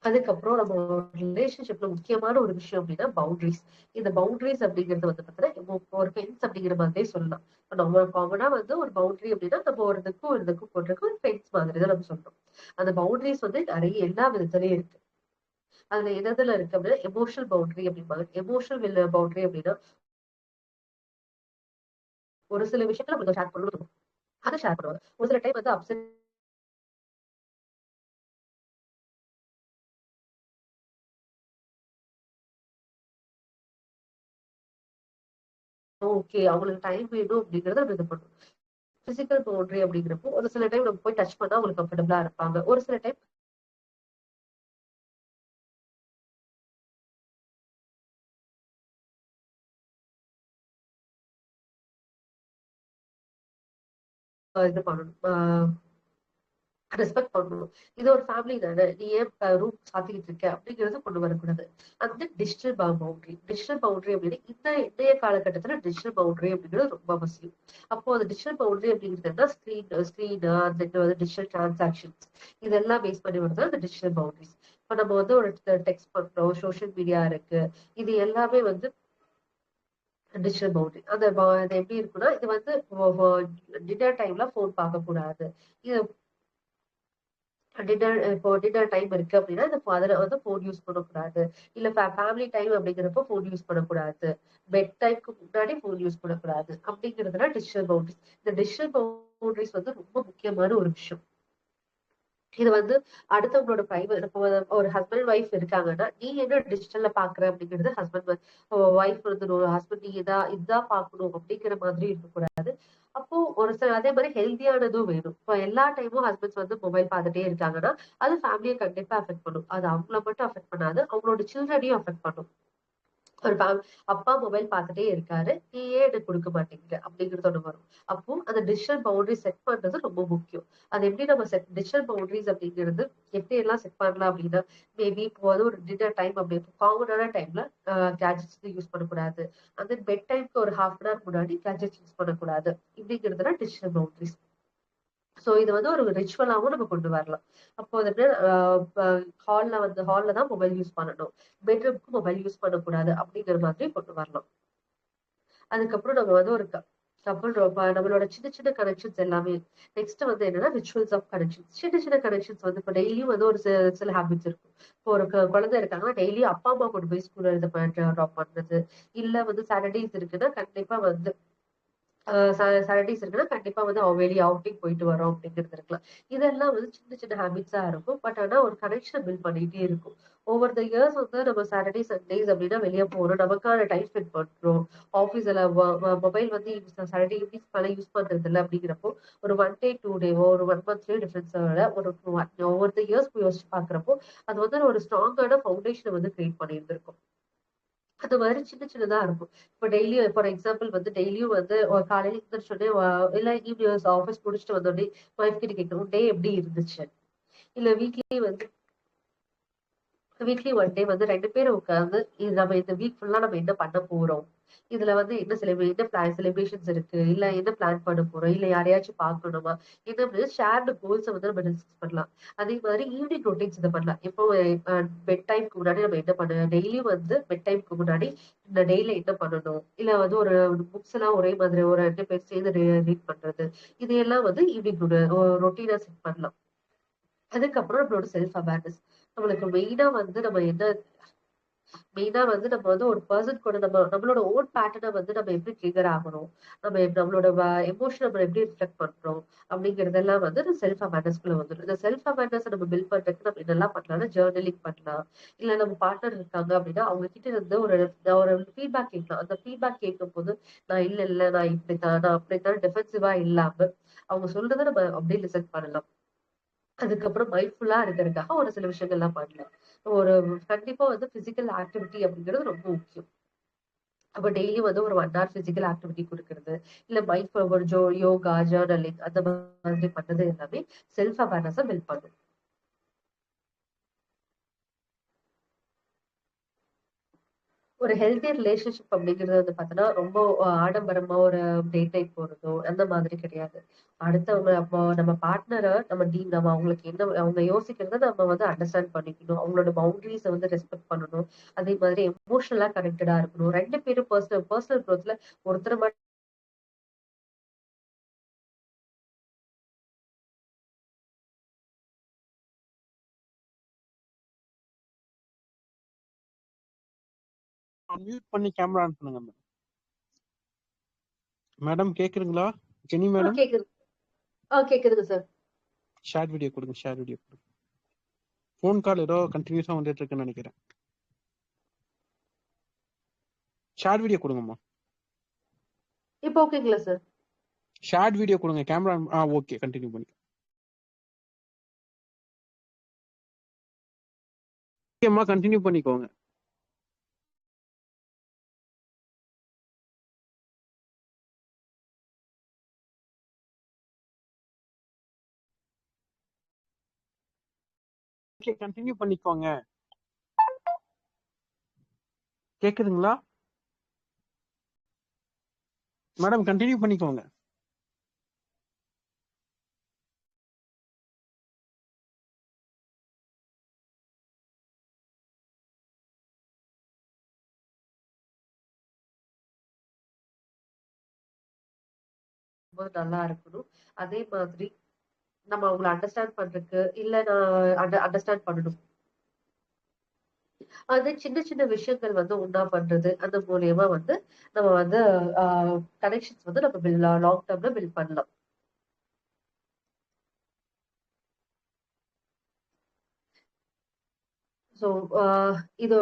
அதுக்கப்புறம் நம்ம ரிலேஷன்ஷிப்ல முக்கியமான ஒரு விஷயம் அப்படின்னா பவுண்டரிஸ். இந்த பவுண்டரிஸ் அப்படிங்கிறது வந்து பார்த்தீங்கன்னா, ஒரு ஃபென்ஸ் அப்படிங்கிற மாதிரியே சொல்லலாம். இப்ப நம்ம காமனா வந்து ஒரு பவுண்டரி அப்படின்னா, நம்ம ஒரு இதுக்கும் போட்டிருக்க ஒரு ஃபென்ஸ் மாதிரி தான் நம்ம சொல்றோம். அந்த பவுண்டரிஸ் வந்து நிறைய எல்லா விதத்துலயும் இருக்கு. அதுல எதுல இருக்கு அப்படின்னா, எமோஷனல் பவுண்டரி அப்படிம்பாங்க. எமோஷனல் பவுண்டரி அப்படின்னா, ஒரு சில விஷயத்துல நம்ம ஷேர் பண்ணணும், அதை ஷேர் பண்ணுவாங்க. ஒரு சில டைம் வந்து அப்செட், ஓகே அவங்களுக்கு டைம் வேணும் அப்படிங்கறத நம்ம இது பண்ணுவோம். பிசிக்கல் பவுண்டரி அப்படிங்கிறப்போ ஒரு சில டைம் நம்ம போய் டச் பண்ணா அவங்களுக்கு கம்ஃபர்டபுளா இருப்பாங்க. ஒரு சில டைம் இது பண்ணணும், ரெஸ்பெக்ட் பண்ணணும். இது ஒரு ஃபேமிலி தானே, நீ ஏன் ரூம் சாத்திக்கிட்டு இருக்க அப்படிங்கறது கொண்டு வரக்கூடாது. அந்த டிஜிட்டல் பவுண்டரி. டிஜிட்டல் பவுண்டரி அப்படின்னு இந்த இன்றைய காலகட்டத்துல டிஜிட்டல் பவுண்டரி அப்படிங்கிறது ரொம்ப அவசியம். அப்போ அந்த டிஜிட்டல் பவுண்டரி அப்படிங்கிறது ஸ்கிரீன் அந்த வந்து டிஜிட்டல் டிரான்சாக்ஷன்ஸ், இதெல்லாம் பேஸ் பண்ணி வருது அந்த டிஜிட்டல் பவுண்டரிஸ். இப்ப நம்ம வந்து ஒரு டெக்ஸ்ட் பண்றோம், சோஷியல் மீடியா இருக்கு, இது எல்லாமே வந்து டிஜிட்டல் பவுண்டரி. அது எப்படி இருக்குன்னா, இது வந்து டின்னர் டைம்ல போன் பார்க்க கூடாது. இது இப்போ டின்னர் டைம் இருக்கு அப்படின்னா, அதுல வந்து போன் யூஸ் பண்ணக்கூடாது. இல்ல ஃபேமிலி டைம் அப்படிங்கிறப்போ போன் யூஸ் பண்ணக்கூடாது. பெட் டைம்க்கு முன்னாடி போன் யூஸ் பண்ணக்கூடாது அப்படிங்கிறதுலாம் டிஜிட்டல் பவுண்டரிஸ். இந்த டிஜிட்டல் பவுண்டரிஸ் வந்து ரொம்ப முக்கியமான ஒரு விஷயம். இது வந்து அடுத்தவங்களோட பிரைவேட், இப்போ ஒரு ஹஸ்பண்ட் ஒய்ஃப் இருக்காங்கன்னா, நீ என்ன டிஜிட்டல்ல பாக்குற அப்படிங்கிறது ஹஸ்பண்ட் ஒய்ஃப் வந்து ஒரு ஹஸ்பண்ட் நீ இதுதான் பாக்கணும் அப்படிங்கிற மாதிரி இருக்கக்கூடாது. அப்போ ஒரு சில அதே மாதிரி ஹெல்தியானதும் வேணும். இப்போ எல்லா டைமும் ஹஸ்பண்ட்ஸ் வந்து மொபைல் பார்த்துட்டே இருக்காங்கன்னா, அது ஃபேமிலியை கண்டிப்பா அஃபெக்ட் பண்ணும். அது அவங்கள மட்டும் அஃபெக்ட் பண்ணாது, அவங்களோட சில்ட்ரனையும் அஃபெக்ட் பண்ணும். ஒரு அப்பா மொபைல் பார்த்துட்டே இருக்காரு, நீ ஏன் எனக்கு கொடுக்க மாட்டேங்கிற அப்படிங்கிறது ஒண்ணு வரும். அப்போ அந்த டிஜிட்டல் பவுண்டரி செட் பண்றது ரொம்ப முக்கியம். அது எப்படி நம்ம டிஜிட்டல் பவுண்டரிஸ் அப்படிங்கிறது எப்படி எல்லாம் செட் பண்ணலாம் அப்படின்னா, மேபி இப்போ வந்து ஒரு டின்னர் டைம் அப்படி காமனான டைம்ல கேஜெட்ஸ் யூஸ் பண்ணக்கூடாது. அந்த பெட் டைம்க்கு ஒரு ஹாஃப் அன் ஹவர் முன்னாடி கேஜெட்ஸ் யூஸ் பண்ணக்கூடாது. இப்படிங்கிறதுனா டிஜிட்டல் பவுண்டரிஸ். சோ இது வந்து ஒரு ரிச்சுவலாவும் நம்ம கொண்டு வரலாம். அப்போ வந்துட்டு ஹால்ல தான் மொபைல் யூஸ் பண்ணணும், பெட்ரூம்க்கு மொபைல் யூஸ் பண்ணக்கூடாது அப்படிங்கிற மாதிரி கொண்டு வரலாம். அதுக்கப்புறம் நம்ம வந்து ஒரு கப்பல் நம்மளோட சின்ன சின்ன கனெக்ஷன்ஸ் எல்லாமே. நெக்ஸ்ட் வந்து என்னன்னா ரிச்சுவல்ஸ் ஆஃப் கனெக்ஷன்ஸ். சின்ன சின்ன கனெக்ஷன்ஸ் வந்து இப்போ டெய்லியும் வந்து ஒரு சில ஹேபிட்ஸ் இருக்கும். இப்போ ஒரு குழந்தை இருக்காங்கன்னா டெய்லி அப்பா அம்மா கொண்டு போய் ஸ்கூல்ல இது ட்ராப் பண்றது. இல்ல வந்து சாட்டர்டேஸ் இருக்குன்னா கண்டிப்பா வந்து சாட்டர்டேஸ் இருக்குன்னா கண்டிப்பா வந்து வெளியே அவுட்டிங் போயிட்டு வரோம் அப்படிங்கிறது இருக்கலாம். இதெல்லாம் வந்து சின்ன சின்ன ஹேபிட்ஸா இருக்கும். பட் ஆனா ஒரு கனெக்ஷன் பில்ட் பண்ணிட்டே இருக்கும். ஓவர் த இயர்ஸ் வந்து நம்ம சாட்டர்டே சண்டேஸ் அப்படின்னா வெளியே போறோம், நமக்கான டைம் ஸ்பெண்ட் பண்றோம். ஆஃபீஸ்ல மொபைல் வந்து சாட்டர்டே ஈவினிங்ஸ் மேல யூஸ் பண்றது இல்லை அப்படிங்கிறப்போ ஒரு 1 டே 2 டேவோ ஒரு 1 மந்த்லயோ டிஃபரன்ஸோட ஒரு ஓவர் த இயர்ஸ் யோசிச்சு பாக்குறப்போ அது வந்து ஒரு ஸ்ட்ராங்கான ஃபவுண்டேஷனை வந்து கிரியேட் பண்ணியிருந்திருக்கும். அது மாதிரி சின்ன சின்னதா இருக்கும். இப்போ டெய்லியும் ஃபார் எக்ஸாம்பிள் வந்து டெய்லியும் வந்து காலையில எந்திரிச்சோடனே இல்ல ஈவினிங் ஆஃபீஸ் முடிச்சுட்டு வந்தோடனே ஒய்ஃப் கிட்ட கேட்கணும், டே எப்படி இருந்துச்சு. இல்ல வீக்லி 1 டே வந்து 2 பேரும் உட்கார்ந்து இது நம்ம இந்த வீக் ஃபுல்லா நம்ம என்ன பண்ண போறோம், இதுல வந்து என்ன செலிப்ரேஷன்ஸ் இருக்கு, இல்ல என்ன பிளான் பண்ண போறோம், இல்ல யாரையாச்சும் பார்க்கணுமா, என்ன ஷேர்டு கோல்ஸ் வந்து நம்ம டிஸ்கஸ் பண்ணலாம். அதே மாதிரி ஈவினிங் ரொட்டீன்ஸ் இதை பண்ணலாம். இப்போ பெட் டைம்க்கு முன்னாடி நம்ம என்ன பண்ண டெய்லியும் வந்து பெட் டைம்க்கு முன்னாடி இந்த டெய்ல என்ன பண்ணணும், இல்ல வந்து ஒரு புக்ஸ் எல்லாம் ஒரே மாதிரி ஒரு 2 பேர் சேர்ந்து ரீட் பண்றது, இதையெல்லாம் வந்து ஈவினிங் ரொட்டீனா செட் பண்ணலாம். அதுக்கப்புறம் நம்மளோட செல்ஃப் அவேர்னஸ். நம்மளுக்கு மெயினா வந்து நம்ம வந்து ஒரு பர்சன் கூட நம்மளோட ஓன் பேட்டர்னை வந்து நம்ம எப்படி ட்ரிகர் ஆகணும், நம்மளோட எமோஷன் நம்ம எப்படி ரிஃப்ளெக்ட் பண்றோம் அப்படிங்கறதெல்லாம் வந்து செல்ஃப் அவேர்னஸ்குள்ள வந்துடும். இந்த செல்ஃப் அவேர்னஸ் நம்ம பில்ட் பண்றதுக்கு நம்ம என்னெல்லாம் பண்ணலாம்னா ஜேர்னலிங் பண்ணலாம். இல்ல நம்ம பார்ட்னர் இருக்காங்க அப்படின்னா அவங்க கிட்ட இருந்து ஒரு ஃபீட்பேக் கேட்கலாம். அந்த ஃபீட்பேக் கேட்கும் போது இல்ல நான் இப்படித்தான் நான் அப்படித்தான் டிஃபென்சிவா இல்லாம அவங்க சொல்றதை நம்ம அப்படியே லிசன் பண்ணலாம். அதுக்கப்புறம் மைண்ட்ஃபுல்லா இருக்கிறதுக்காக ஒரு சில விஷயங்கள்லாம் பண்ணலாம். ஒரு கண்டிப்பா வந்து பிசிக்கல் ஆக்டிவிட்டி அப்படிங்கிறது ரொம்ப முக்கியம். அப்ப டெய்லி வந்து ஒரு 1 ஹவர் பிசிக்கல் ஆக்டிவிட்டி கொடுக்கறது, இல்ல மைண்ட் ஒரு யோகா, ஜேர்னலிங் அந்த மாதிரி பண்ணது எல்லாமே செல்ஃப் அவேர்னஸ் பில்ட் பண்ணும். ஒரு ஹெல்தி ரிலேஷன்ஷிப் அப்படிங்கிறது வந்து பார்த்தோன்னா, ரொம்ப ஆடம்பரமா ஒரு டேட் நைட் போறதோ, அந்த மாதிரி கிடையாது. அடுத்தவங்க அப்போ நம்ம பார்ட்னர நம்ம அவங்களுக்கு என்ன அவங்க யோசிக்கிறத நம்ம வந்து அண்டர்ஸ்டாண்ட் பண்ணிக்கணும். அவங்களோட பவுண்டரீஸ வந்து ரெஸ்பெக்ட் பண்ணணும். அதே மாதிரி எமோஷனலா கனெக்டடா இருக்கணும். 2 பேரும் பர்சனல் பர்சனல் குரோத்ல ஒருத்தர மட்டும் மியூட் பண்ணி கேமரா ஆன் பண்ணுங்க மேடம். மேடம் கேக்குதுங்களா? ஜெனி மேடம், கேக்குது. கேக்குதுங்க சார். ஷேர் வீடியோ கொடுங்க, ஷேர் வீடியோ கொடுங்க. ஃபோன் கால் ஏதோ கண்டினியூஸா வந்துட்டு இருக்குன்னு நினைக்கிறேன். ஷேர் வீடியோ கொடுங்கம்மா. இப்போ ஓகேங்களா சார்? ஷேர் வீடியோ கொடுங்க, கேமரா. ஓகே, கண்டினியூ பண்ணி. ஓகேம்மா, கண்டினியூ பண்ணிக்கோங்க. ஓகே, கண்டினியூ பண்ணிக்கோங்க. கேக்குதுங்களா மேடம்? கண்டினியூ பண்ணிக்கோங்க. ரொம்ப நல்லா இருக்கணும். அதே மாதிரி நம்ம அவங்கள அண்டர்ஸ்டாண்ட் பண்றதுக்கு இல்ல நான் அண்டர்ஸ்டாண்ட் பண்ணணும். அது சின்ன சின்ன விஷயங்கள் வந்து ஒண்ணா பண்றது. அந்த மூலியமா வந்து நம்ம வந்து கனெக்ஷன்ஸ் வந்து நம்ம லாங் டர்ம்ல பில்ட் பண்ணலாம். ஸோ இது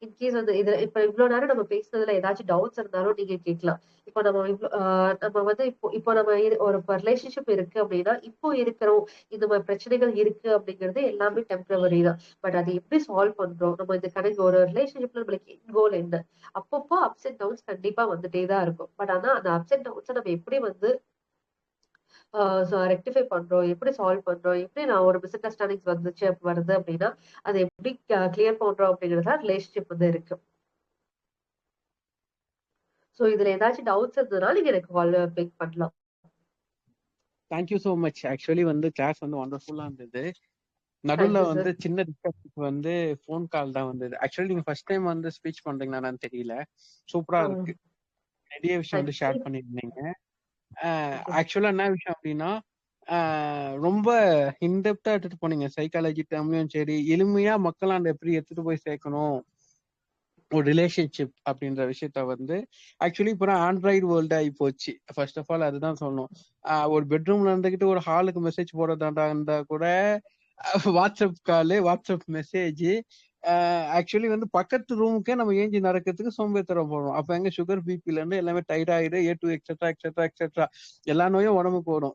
இன்கேஸ் வந்து இது இப்ப இவ்வளவு நேரம் நம்ம பேசுனதுல ஏதாச்சும் டவுட்ஸ் இருந்தாலும் நீங்க கேட்கலாம். இப்போ நம்ம வந்து இப்போ நம்ம ஒரு ரிலேஷன்ஷிப் இருக்கு அப்படின்னா, இப்போ இருக்கிறோம் இந்த மாதிரி பிரச்சனைகள் இருக்கு அப்படிங்கிறது எல்லாமே டெம்பரவரி தான். பட் அது எப்படி சால்வ் பண்றோம், நம்ம இந்த கணக்கு ஒரு ரிலேஷன்ஷிப்ல நம்மளுக்கு எண்ட் கோல் என்ன? அப்பப்போ அப்ஸ் அண்ட் டவுன்ஸ் கண்டிப்பா வந்துட்டே தான் இருக்கும். பட் ஆனா அந்த அப்ஸ் அண்ட் டவுன்ஸை நம்ம எப்படி வந்து ரெக்டிஃபை பண்றோம், எப்படி சால்வ் பண்றோம், எப்படி நான் ஒரு மிஸ் அண்டர்ஸ்டாண்டிங்ஸ் வருது அப்படின்னா அதை எப்படி கிளியர் பண்றோம் அப்படிங்கிறதா ரிலேஷன்ஷிப் வந்து இருக்கு. சோ இதுல ஏதாச்சும் டவுட்ஸ் இருந்ததுனால நீங்க எனக்கு கால் பிக் பண்ணலாம். Thank you so much. ஆக்சுவலி வந்து கிளாஸ் வந்து வண்டர்ஃபுல்லா இருந்தது. நடுவுல தேங்க்யூ வந்து சார். சின்ன டிஸ்டர்பன்ஸ் வந்து ஃபோன் கால் தான் வந்தது. ஆக்சுவலி நீங்க ஃபர்ஸ்ட் டைம் வந்து ஸ்பீச் பண்றீங்களான்னு தெரியல. சூப்பரா இருக்கு. நிறைய விஷயம் வந்து ஷேர் பண்ணியிருந்தீங்க. ஆக்சுவலா என்ன விஷயம் அப்படின்னா, ரொம்ப இன்டெப்தா எடுத்துட்டு போனீங்க. சைக்காலஜி டேர்ம்லயும் சரி, எளிமையா மக்களாண்ட எப்படி எடுத்துட்டு போய் சேர்க்கணும் ஒரு ரிலேஷன்ஷிப் அப்படின்ற விஷயத்த வந்து ஆக்சுவலி இப்போ ஆண்ட்ராய்டு வேர்ல்டு ஆகி போச்சு. ஃபர்ஸ்ட் ஆஃப் ஆல் அதுதான் சொல்லணும். ஒரு பெட்ரூம்ல இருந்துகிட்டு ஒரு ஹாலுக்கு மெசேஜ் போடுறதா இருந்தா கூட வாட்ஸ்அப் காலு, வாட்ஸ்அப் மெசேஜ். ஆக்சுவலி வந்து பக்கத்து ரூமுக்கே நம்ம ஏஞ்சி நடக்கிறதுக்கு சோம்பேறித்தனம் போடுறோம். அப்ப எங்க சுகர் பிபில இருந்து எல்லாமே thyroid, A to etcetera etcetera etcetera எல்லா நோயும் உடம்புக்கு வரும்.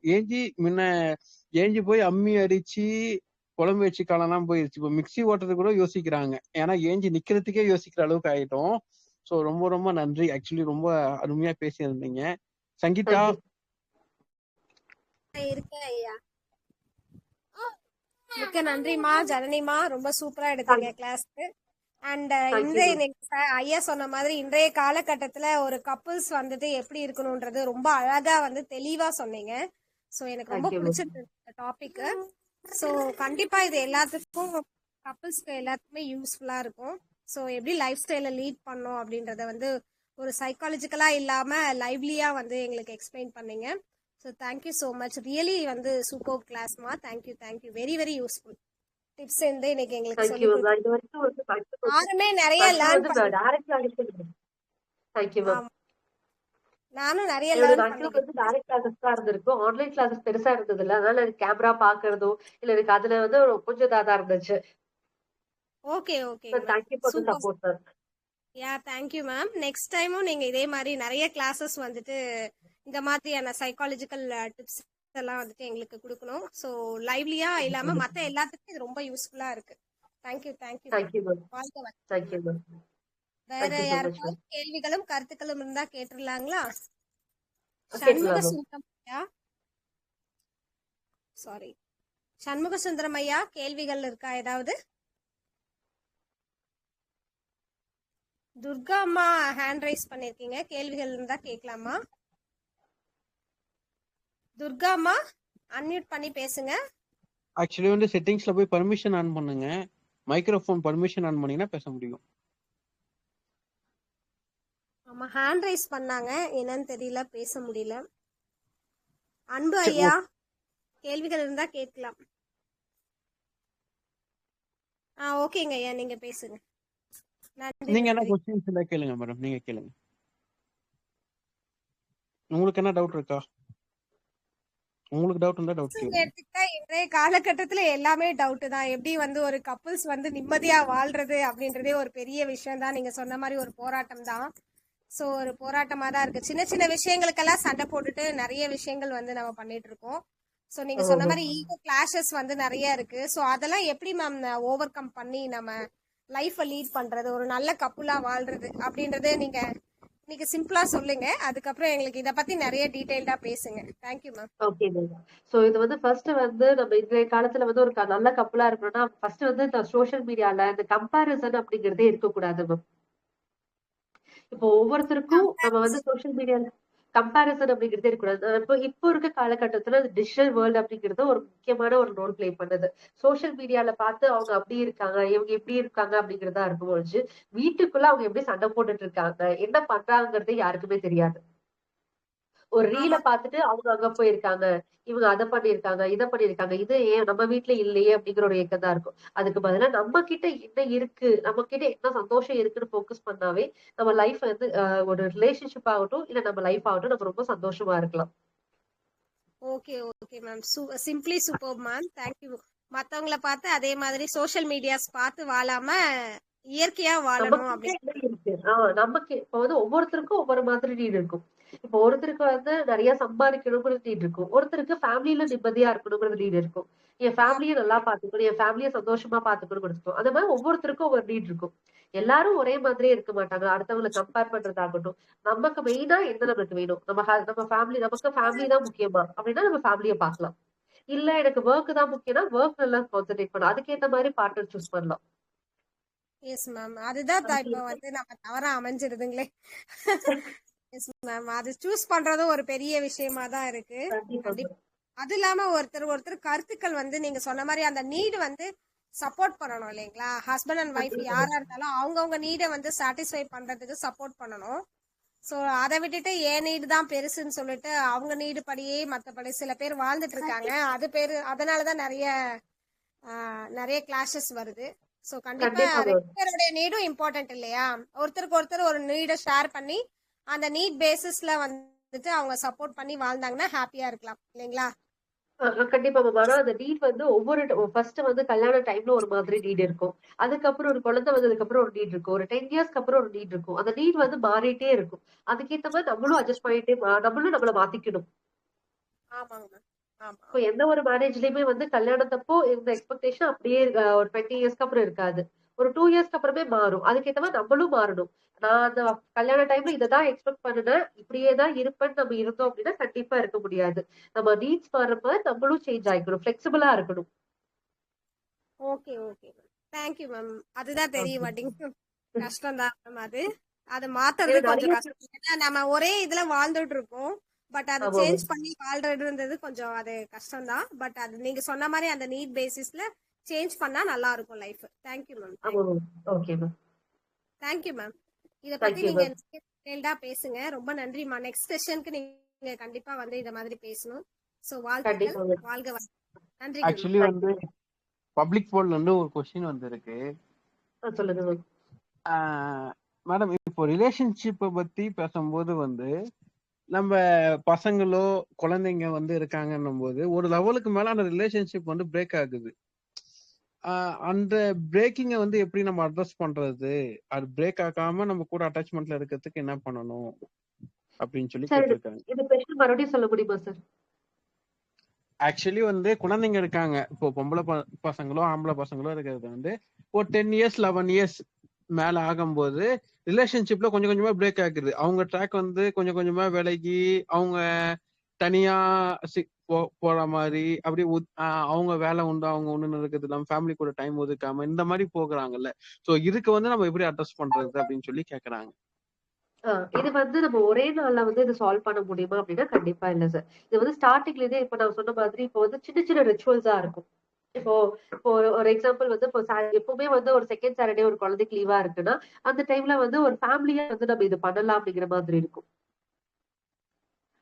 ஏஞ்சி போய் அம்மி அடிச்சு குழம்பு வச்சு காலம்லாம் போயிருச்சு. இப்போ மிக்ஸி ஓட்டுறது கூட யோசிக்கிறாங்க. ஏன்னா ஏஞ்சி நிக்கிறதுக்கே யோசிக்கிற அளவுக்கு ஆயிட்டோம். ஸோ ரொம்ப ரொம்ப நன்றி. ஆக்சுவலி ரொம்ப அருமையா பேசியிருந்தீங்க. சங்கீதா. இருக்கேன் ஐயா. மிக்க நன்றிமா ஜனனிமா, ரொம்ப சூப்பரா எடுத்தீங்க கிளாஸ்க்கு. அண்ட் ஐயா சொன்ன மாதிரி இன்றைய காலகட்டத்துல ஒரு கப்புள்ஸ் வந்துட்டு எப்படி இருக்கணும்ன்றது ரொம்ப அழகா வந்து தெளிவா சொன்னீங்க. சோ எனக்கு ரொம்ப பிடிச்சிருந்தது டாபிக். சோ கண்டிப்பா இது எல்லாத்துக்கும் கப்புள்ஸ்க்கு எல்லாத்துக்குமே யூஸ்ஃபுல்லா இருக்கும். சோ எப்படி லைஃப் ஸ்டைல லீட் பண்ணோம் அப்படின்றத வந்து ஒரு சைக்காலஜிக்கலா இல்லாம லைவ்லியா வந்து எங்களுக்கு எக்ஸ்பிளைன் பண்ணீங்க. So thank you so much. Really வந்து சூப்பர் கிளாஸ்மா. Thank you very very useful tips வந்து இன்னைக்கு எங்களுக்கு சொல்லி யாருமே நிறைய லேர்ன் பண்ணேன். நானும் நிறைய லேர்ன் டைரக்ட் கிளாஸஸ் தான் இருந்திருக்கும். ஆன்லைன் கிளாஸஸ் பெருசா இருந்தது இல்ல. அதனால எனக்கு கேமரா பாக்குறதோ இல்ல எனக்கு அதுல வந்து கொஞ்சம் இதா தான் இருந்துச்சு. Okay okay. Thank you for the support sir. Yeah thank you ma'am. Next டைமும் நீங்க இதே மாதிரி நிறைய கிளாஸஸ் வந்துட்டு இந்த மாதிரியான சைக்காலஜிக்கல் டிப்ஸ் எல்லாம் வந்துட்டு எங்களுக்கு கொடுக்கணும். ஸோ லைவ்லியா இல்லாம மத்த எல்லாத்துக்கும் இது ரொம்ப யூஸ்ஃபுல்லா இருக்கு. தேங்க்யூ வேற யாருக்காவது கேள்விகளும் கருத்துக்களும் இருந்தா கேட்டுடலாங்களா? சண்முக சுந்தரம் ஐயா, சாரி சண்முக சுந்தரம் ஐயா, கேள்விகள் இருக்கா ஏதாவது? துர்கா அம்மா ஹேண்ட் ரைஸ் பண்ணிருக்கீங்க, கேள்விகள் இருந்தா கேட்கலாமா? துர்கா அம்மா அன்மியூட் பண்ணி பேசுங்க. ஆக்சுவலி வந்து செட்டிங்ஸ்ல போய் பர்மிஷன் ஆன் பண்ணுங்க. மைக்ரோஃபோன் பர்மிஷன் ஆன் பண்ணீங்கன்னா பேச முடியும். ஆமா, ஹேண்ட் ரைஸ் பண்ணாங்க, என்னன்னு தெரியல, பேச முடியல. அன்பு ஐயா, கேள்விகள் இருந்தா கேட்கலாம். ஓகேங்க ஐயா, நீங்க பேசுங்க. நன்றி. நீங்க என்ன क्वेश्चंस இல்ல கேளுங்க மேடம், நீங்க கேளுங்க. உங்களுக்கு என்ன டவுட் இருக்கா? உங்களுக்கு டவுட் இருந்தா டவுட் கேளுங்க. எடுத்துக்கிட்டா இன்றைய காலகட்டத்துல எல்லாமே டவுட் தான். எப்படி வந்து ஒரு கப்புள்ஸ் வந்து நிம்மதியா வாழ்றது அப்படின்றதே ஒரு பெரிய விஷயம் தான். நீங்க சொன்ன மாதிரி ஒரு போராட்டம் தான். சோ ஒரு போராட்டமா தான் இருக்கு. சின்ன சின்ன விஷயங்களுக்கெல்லாம் சண்டை போட்டுட்டு நிறைய விஷயங்கள் வந்து நம்ம பண்ணிட்டு இருக்கோம். சோ நீங்க சொன்ன மாதிரி ஈகோ கிளாஷஸ் வந்து நிறைய இருக்கு. சோ அதெல்லாம் எப்படி மேம் ஓவர் கம் பண்ணி நம்ம லைஃப லீட் பண்றது, ஒரு நல்ல கப்புலா வாழ்றது அப்படின்றது நீங்க இன்னைக்கு சிம்பிளா சொல்லுங்க. அதுக்கப்புறம் எங்களுக்கு இத பத்தி நிறைய டீடைல்டா பேசுங்க. Thank you ma'am. Okay ma'am. So இது வந்து ஃபர்ஸ்ட் வந்து நம்ம இன்றைய காலத்துல வந்து ஒரு நல்ல கப்பலா இருக்கணும்னா ஃபர்ஸ்ட் வந்து இந்த சோஷியல் மீடியால இந்த கம்பாரிசன் அப்படிங்கறதே இருக்கக்கூடாது மேம். இப்போ ஒவ்வொருத்தருக்கும் நம்ம வந்து சோஷியல் மீடியால கம்பாரிசன் அப்படிங்கிறதே இருக்கக்கூடாது. இப்போ இருக்க காலகட்டத்துல டிஜிட்டல் வேர்ல்டு அப்படிங்கிறது ஒரு முக்கியமான ஒரு ரோல் பிளே பண்ணுது. சோஷியல் மீடியால பார்த்து அவங்க அப்படி இருக்காங்க, இவங்க எப்படி இருக்காங்க அப்படிங்கிறதா இருக்கும் பொழுது வீட்டுக்குள்ள அவங்க எப்படி சண்டை போட்டுட்டு இருக்காங்க, என்ன பண்றாங்கிறது யாருக்குமே தெரியாது. ஒரு ரீல பாத்துட்டு அவங்க அங்க போயிருக்காங்க, இவங்க அதை பண்ணிருக்காங்க, இதை பண்ணிருக்காங்க, இது ஏன் நம்ம வீட்டுல இல்லையே அப்படிங்கிற ஒரு ஏக்கம் தான் இருக்கும். அதுக்கு பதிலா நம்ம கிட்ட என்ன இருக்கு, நம்ம கிட்ட என்ன சந்தோஷம் இருக்குன்னு போக்கஸ் பண்ணாவே நம்ம லைஃப் வந்து ஒரு ரிலேஷன்ஷிப் ஆகட்டும் இல்ல நம்ம லைஃப் ஆகட்டும் நம்ம ரொம்ப சந்தோஷமா இருக்கலாம். Okay okay ma'am, simply super ma'am, thank you. மத்தவங்களை பார்த்து அதே மாதிரி சோஷியல் மீடியாஸ் பார்த்து வாழாம இயற்கையா வாழணும் அப்படின்னு. நமக்கு இப்ப வந்து ஒவ்வொருத்தருக்கும் ஒவ்வொரு மாதிரி நீட் இருக்கும். இப்போ ஒருத்தருக்கு வந்து நிறைய சம்பாதிக்கணுங்கிறது நீட் இருக்கும், ஒருத்தருக்கு ஃபேமிலியில நிம்மதியா இருக்கணுங்கிறது நீட் இருக்கும். என் ஃபேமிலியை நல்லா பாத்துக்கணும், என் ஃபேமிலியை சந்தோஷமா பாத்துக்கணும் இருக்கும். அந்த மாதிரி ஒவ்வொருத்தருக்கும் ஒவ்வொரு நீட் இருக்கும். எல்லாரும் ஒரே மாதிரியே இருக்க மாட்டாங்க. அடுத்தவங்களை கம்பேர் பண்றதாகட்டும், நமக்கு மெயினா என்ன நமக்கு வேணும், நம்ம ஃபேமிலி, நமக்கு ஃபேமிலி தான் முக்கியமா அப்படின்னா நம்ம ஃபேமிலியை பார்க்கலாம். இல்ல எனக்கு ஒர்க் தான் முக்கியம்னா ஒர்க் நல்லா கான்சென்ட்ரேட் பண்ணலாம், அதுக்கேற்ற மாதிரி பார்ட்னர் சூஸ் பண்ணலாம். எஸ் மேம், அதுதான் இப்ப வந்து நம்ம தவறா அமைஞ்சிருதுங்களே. எஸ் மேம், அது சூஸ் பண்றதும் ஒரு பெரிய விஷயமா தான் இருக்கு. அது இல்லாம ஒருத்தர் கருத்துக்கள் வந்து நீங்க சொன்ன மாதிரி அந்த நீடு வந்து சப்போர்ட் பண்ணணும் இல்லைங்களா? ஹஸ்பண்ட் அண்ட் ஒய்ஃப் யாரா இருந்தாலும் அவங்கவுங்க நீடை வந்து சாட்டிஸ்ஃபை பண்றதுக்கு சப்போர்ட் பண்ணணும். சோ அதை விட்டுட்டு என் நீடு தான் பெருசுன்னு சொல்லிட்டு அவங்க நீடு படியே மத்தபடி சில பேர் வாழ்ந்துட்டு இருக்காங்க. அது அதனாலதான் நிறைய கிளாஷஸ் வருது. சோ கண்டிப்பா ரெண்டு பேருடைய நீடும் இம்பார்ட்டன்ட் இல்லையா? ஒருத்தருக்கு ஒருத்தர் ஒரு நீடை ஷேர் பண்ணி அந்த நீட் பேசிஸ்ல வந்துட்டு அவங்க சப்போர்ட் பண்ணி வாழ்ந்தாங்கன்னா ஹாப்பியா இருக்கலாம் இல்லைங்களா? கண்டிப்பா மேம். ஆனா அந்த நீட் வந்து ஃபர்ஸ்ட் வந்து கல்யாண டைம்ல ஒரு மாதிரி நீட் இருக்கும், அதுக்கப்புறம் ஒரு குழந்தை வந்ததுக்கு அப்புறம் ஒரு நீட் இருக்கும், ஒரு 10 இயர்ஸ்க்கு அப்புறம் ஒரு நீட் இருக்கும். அந்த நீட் வந்து மாறிட்டே இருக்கும். அதுக்கேத்த மாதிரி நம்மளும் அட்ஜஸ்ட் பண்ணிட்டே நம்மளும் நம்மள மாத்திக்கணும். இப்போ எந்த ஒரு மேரேஜ்லயுமே வந்து கல்யாணத்தப்போ இந்த எக்ஸ்பெக்டேஷன் அப்படியே ஒரு 20 இயர்ஸ்க்கு அப்புறம் இருக்காது, ஒரு 2 இயர்ஸ்க்கு அப்புறமே மாறும். அதுக்கேத்த மாதிரி நம்மளும் மாறணும். நான் அந்த கல்யாண டைம்ல இதைதான் எக்ஸ்பெக்ட் பண்ணுனேன், இப்படியேதான் இருப்பேன்னு நம்ம இருந்தோம் அப்படின்னா கண்டிப்பா இருக்க முடியாது. நம்ம நீட்ஸ் மாறப்ப நம்மளும் சேஞ்ச் ஆயிக்கணும், ஃபிளெக்சிபிளா இருக்கணும். Okay okay thank you ma'am. அதுதான் தெரிய மாட்டேங்குது, கஷ்டம் தான் மேம். அது மாத்துறது கொஞ்சம் கஷ்டம். ஏன்னா நம்ம ஒரே இதுல வாழ்ந்துட்டு இருக்கோம், பட் அது சேஞ்ச் பண்ணி வாழ்றதுன்றது கொஞ்சம் அது கஷ்டம் தான். பட் அது நீங்க சொன்ன மாதிரி அந்த நீட் பேசிஸ்ல சேஞ்ச் பண்ணா நல்லா இருக்கும் life. Thank you ma'am. Okay ma'am, thank you ma'am. இத பத்தி நீங்க டீடைலா பேசுங்க. ரொம்ப நன்றிமா. நெக்ஸ்ட் செஷனுக்கு நீங்க கண்டிப்பா வந்து இத மாதிரி பேசணும். சோ வாழ்க. நன்றி. ஆக்சுவலி வந்து பப்ளிக் போல்ல இருந்து ஒரு क्वेश्चन வந்திருக்கு. சொல்லுங்க மேடம். இப்போ ரிலேஷன்ஷிப் பத்தி பேசும்போது வந்து நம்ம பசங்களோ குழந்தைங்க வந்து இருக்காங்கன்னும் போது ஒரு லெவலுக்கு மேல அந்த ரிலேஷன்ஷிப் வந்து பிரேக் ஆகுது. அந்த பிரேக்கிங்க வந்து எப்படி நம்ம அட்ரஸ் பண்றது, அது பிரேக் ஆகாம நம்ம கூட அட்டாச்மெண்ட்ல இருக்கிறதுக்கு என்ன பண்ணணும் அப்படின்னு சொல்லி கேட்டிருக்காங்க. இந்த क्वेश्चन மறுபடியும் சொல்ல முடியுமா சார்? ஆக்சுவலி வந்து குழந்தைங்க இருக்காங்க, இப்போ பொம்பளை பசங்களோ ஆம்பளை பசங்களோ இருக்கிறது வந்து ஒரு 10 இயர்ஸ் 11 இயர்ஸ் மேல ஆகும்போது ரிலேஷன்ஷிப்ல கொஞ்சம் கொஞ்சமா பிரேக் ஆகுது. அவங்க ட்ராக் வந்து கொஞ்சம் கொஞ்சமா விலகி அவங்க தனியா போற மாதிரி அப்படியே அவங்க வேலை உண்டு, அவங்க ஒண்ணு நடக்குது இல்லாம ஃபேமிலி கூட டைம் ஒதுக்காம இந்த மாதிரி போகிறாங்கல்ல. சோ இதுக்கு வந்து நம்ம எப்படி அட்ரஸ் பண்றது அப்படின்னு சொல்லி கேக்குறாங்க. இது வந்து நம்ம ஒரே நாள்ல வந்து இது சால்வ் பண்ண முடியுமா அப்படின்னா கண்டிப்பா இல்ல சார். இது வந்து ஸ்டார்டிங்ல இருந்தே இப்ப நான் சொன்ன மாதிரி இப்போ வந்து சின்ன சின்ன ரிச்சுவல்ஸா இருக்கும். இப்போ இப்போ ஒரு எக்ஸாம்பிள் வந்து இப்போ எப்பவுமே வந்து ஒரு செகண்ட் சாட்டர்டே ஒரு குழந்தைக்கு லீவா இருக்குன்னா அந்த டைம்ல வந்து ஒரு ஃபேமிலியா வந்து நம்ம இது பண்ணலாம் அப்படிங்கிற மாதிரி இருக்கும்.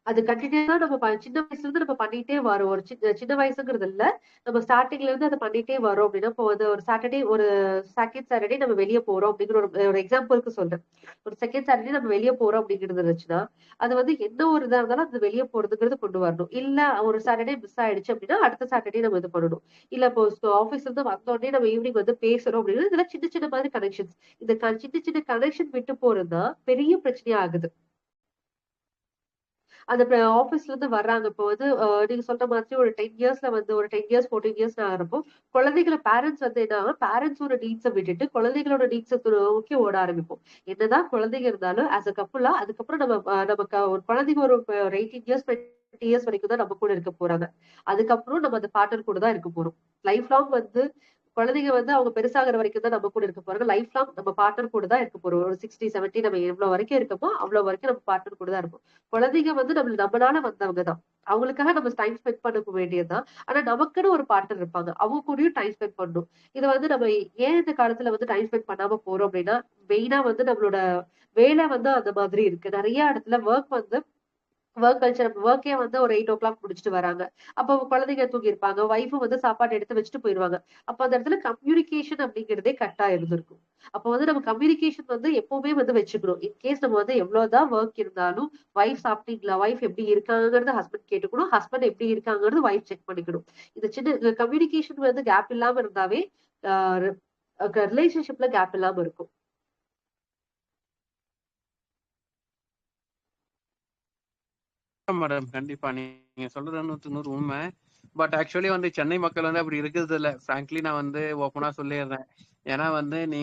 அது கண்டினியூஸா நம்ம சின்ன வயசுல இருந்து நம்ம பண்ணிட்டே வரோம். ஒரு சின்ன வயசுங்கிறது இல்ல. நம்ம ஸ்டார்டிங்ல இருந்து அத பண்ணிட்டே வரோம் அப்படின்னா, இப்போ வந்து ஒரு சாட்டர்டே ஒரு செகண்ட் சாட்டர்டே நம்ம வெளிய போறோம் அப்படிங்கிற ஒரு ஒரு எக்ஸாம்பிளுக்கு சொல்றேன். ஒரு செகண்ட் சாட்டர்டே நம்ம வெளிய போறோம் அப்படிங்கிறது இருந்துச்சுன்னா, அது வந்து எந்த ஒரு இதா இருந்தாலும் அது வெளிய போறதுங்கிறது கொண்டு வரணும். இல்ல ஒரு சாட்டர்டே மிஸ் ஆயிடுச்சு அப்படின்னா, அடுத்த சாட்டர்டே நம்ம இது பண்ணணும். இல்ல இப்போ ஆஃபீஸ்ல இருந்து வந்த உடனே நம்ம ஈவினிங் வந்து பேசுறோம் அப்படின்னா, இதெல்லாம் சின்ன சின்ன மாதிரி கனெக்ஷன்ஸ். இந்த சின்ன சின்ன கனெக்ஷன் விட்டு போறது தான் பெரிய பிரச்சனையா ஆகுது. அந்த ஆஃபீஸ்ல இருந்து வர்றாங்க. இப்போ வந்து நீங்க சொல்ற மாதிரி ஒரு 10 இயர்ஸ்ல வந்து ஒரு 10 இயர்ஸ் 14 இயர்ஸ் ஆகுறப்போ குழந்தைகள பேரண்ட்ஸ் வந்து என்ன பேரண்ட்ஸோட நீட்ஸ விட்டுட்டு குழந்தைகளோட நீட்ஸ நோக்கி ஓட ஆரம்பிப்போம். என்னதான் குழந்தைங்க இருந்தாலும் ஆஸ் அ கப்புலா அதுக்கப்புறம் நமக்கு ஒரு குழந்தைங்க ஒரு 18 இயர்ஸ் 20 இயர்ஸ் வரைக்கும் தான் நம்ம கூட இருக்க போறாங்க. அதுக்கப்புறம் நம்ம அந்த பார்ட்னர் கூட தான் இருக்க போறோம். லைஃப் லாங் வந்து குழந்தைங்க வந்து அவங்க பெருசாகிற வரைக்கும் தான் நம்ம கூட இருக்க போறாங்க. லைஃப் லாங் நம்ம பார்ட்னர் கூட தான் இருக்க போறோம். ஒரு 60, 70 நம்ம எவ்வளவு வரைக்கும் இருக்கோமோ அவ்வளவு வரைக்கும் நம்ம பார்ட்னர் கூட தான் இருப்போம். குழந்தைங்க வந்து நம்மளால வந்தவங்க தான். அவங்களுக்காக நம்ம டைம் ஸ்பெண்ட் பண்ண வேண்டியதுதான். ஆனா நமக்குன்னு ஒரு பார்ட்னர் இருப்பாங்க. அவங்க கூடயும் டைம் ஸ்பெண்ட் பண்ணணும். இது வந்து நம்ம ஏன் இந்த காலத்துல வந்து டைம் ஸ்பெண்ட் பண்ணாம போறோம் அப்படின்னா, மெயினா வந்து நம்மளோட வேலை வந்து அந்த மாதிரி இருக்கு. நிறைய இடத்துல ஒர்க்கே வந்து ஒரு 8:00 முடிச்சுட்டு வராங்க. அப்போ குழந்தைங்க தூங்கியிருப்பாங்க. ஒய்ஃபும் வந்து சாப்பாடு எடுத்து வச்சுட்டு போயிருவாங்க. அப்ப அந்த இடத்துல கம்யூனிகேஷன் அப்படிங்கிறதே கட்டா இருந்திருக்கும். அப்போ வந்து நம்ம கம்யூனிகேஷன் வந்து எப்பவுமே வந்து வச்சுக்கணும். இன்கேஸ் நம்ம வந்து எவ்வளவுதான் ஒர்க் இருந்தாலும் ஒய்ஃப் சாப்பிட்டீங்களா? ஒய்ஃப் எப்படி இருக்காங்கங்கிறத ஹஸ்பண்ட் கேட்டுக்கணும். ஹஸ்பண்ட் எப்படி இருக்காங்கிறது ஒய்ஃப் செக் பண்ணிக்கணும். இந்த சின்ன கம்யூனிகேஷன் வந்து கேப் இல்லாம இருந்தாவே ரிலேஷன்ஷிப்ல கேப் இல்லாம இருக்கும். மேடம் கண்டிப்பா நீங்க சொல்றது 100% உண்மை. பட் ஆக்சுவலி வந்து சென்னை மக்கள் வந்து அப்படி இருக்கிறது இல்ல. ஃப்ராங்க்லி நான் வந்து ஓப்பனா சொல்லிடுறேன். ஏன்னா வந்து நீ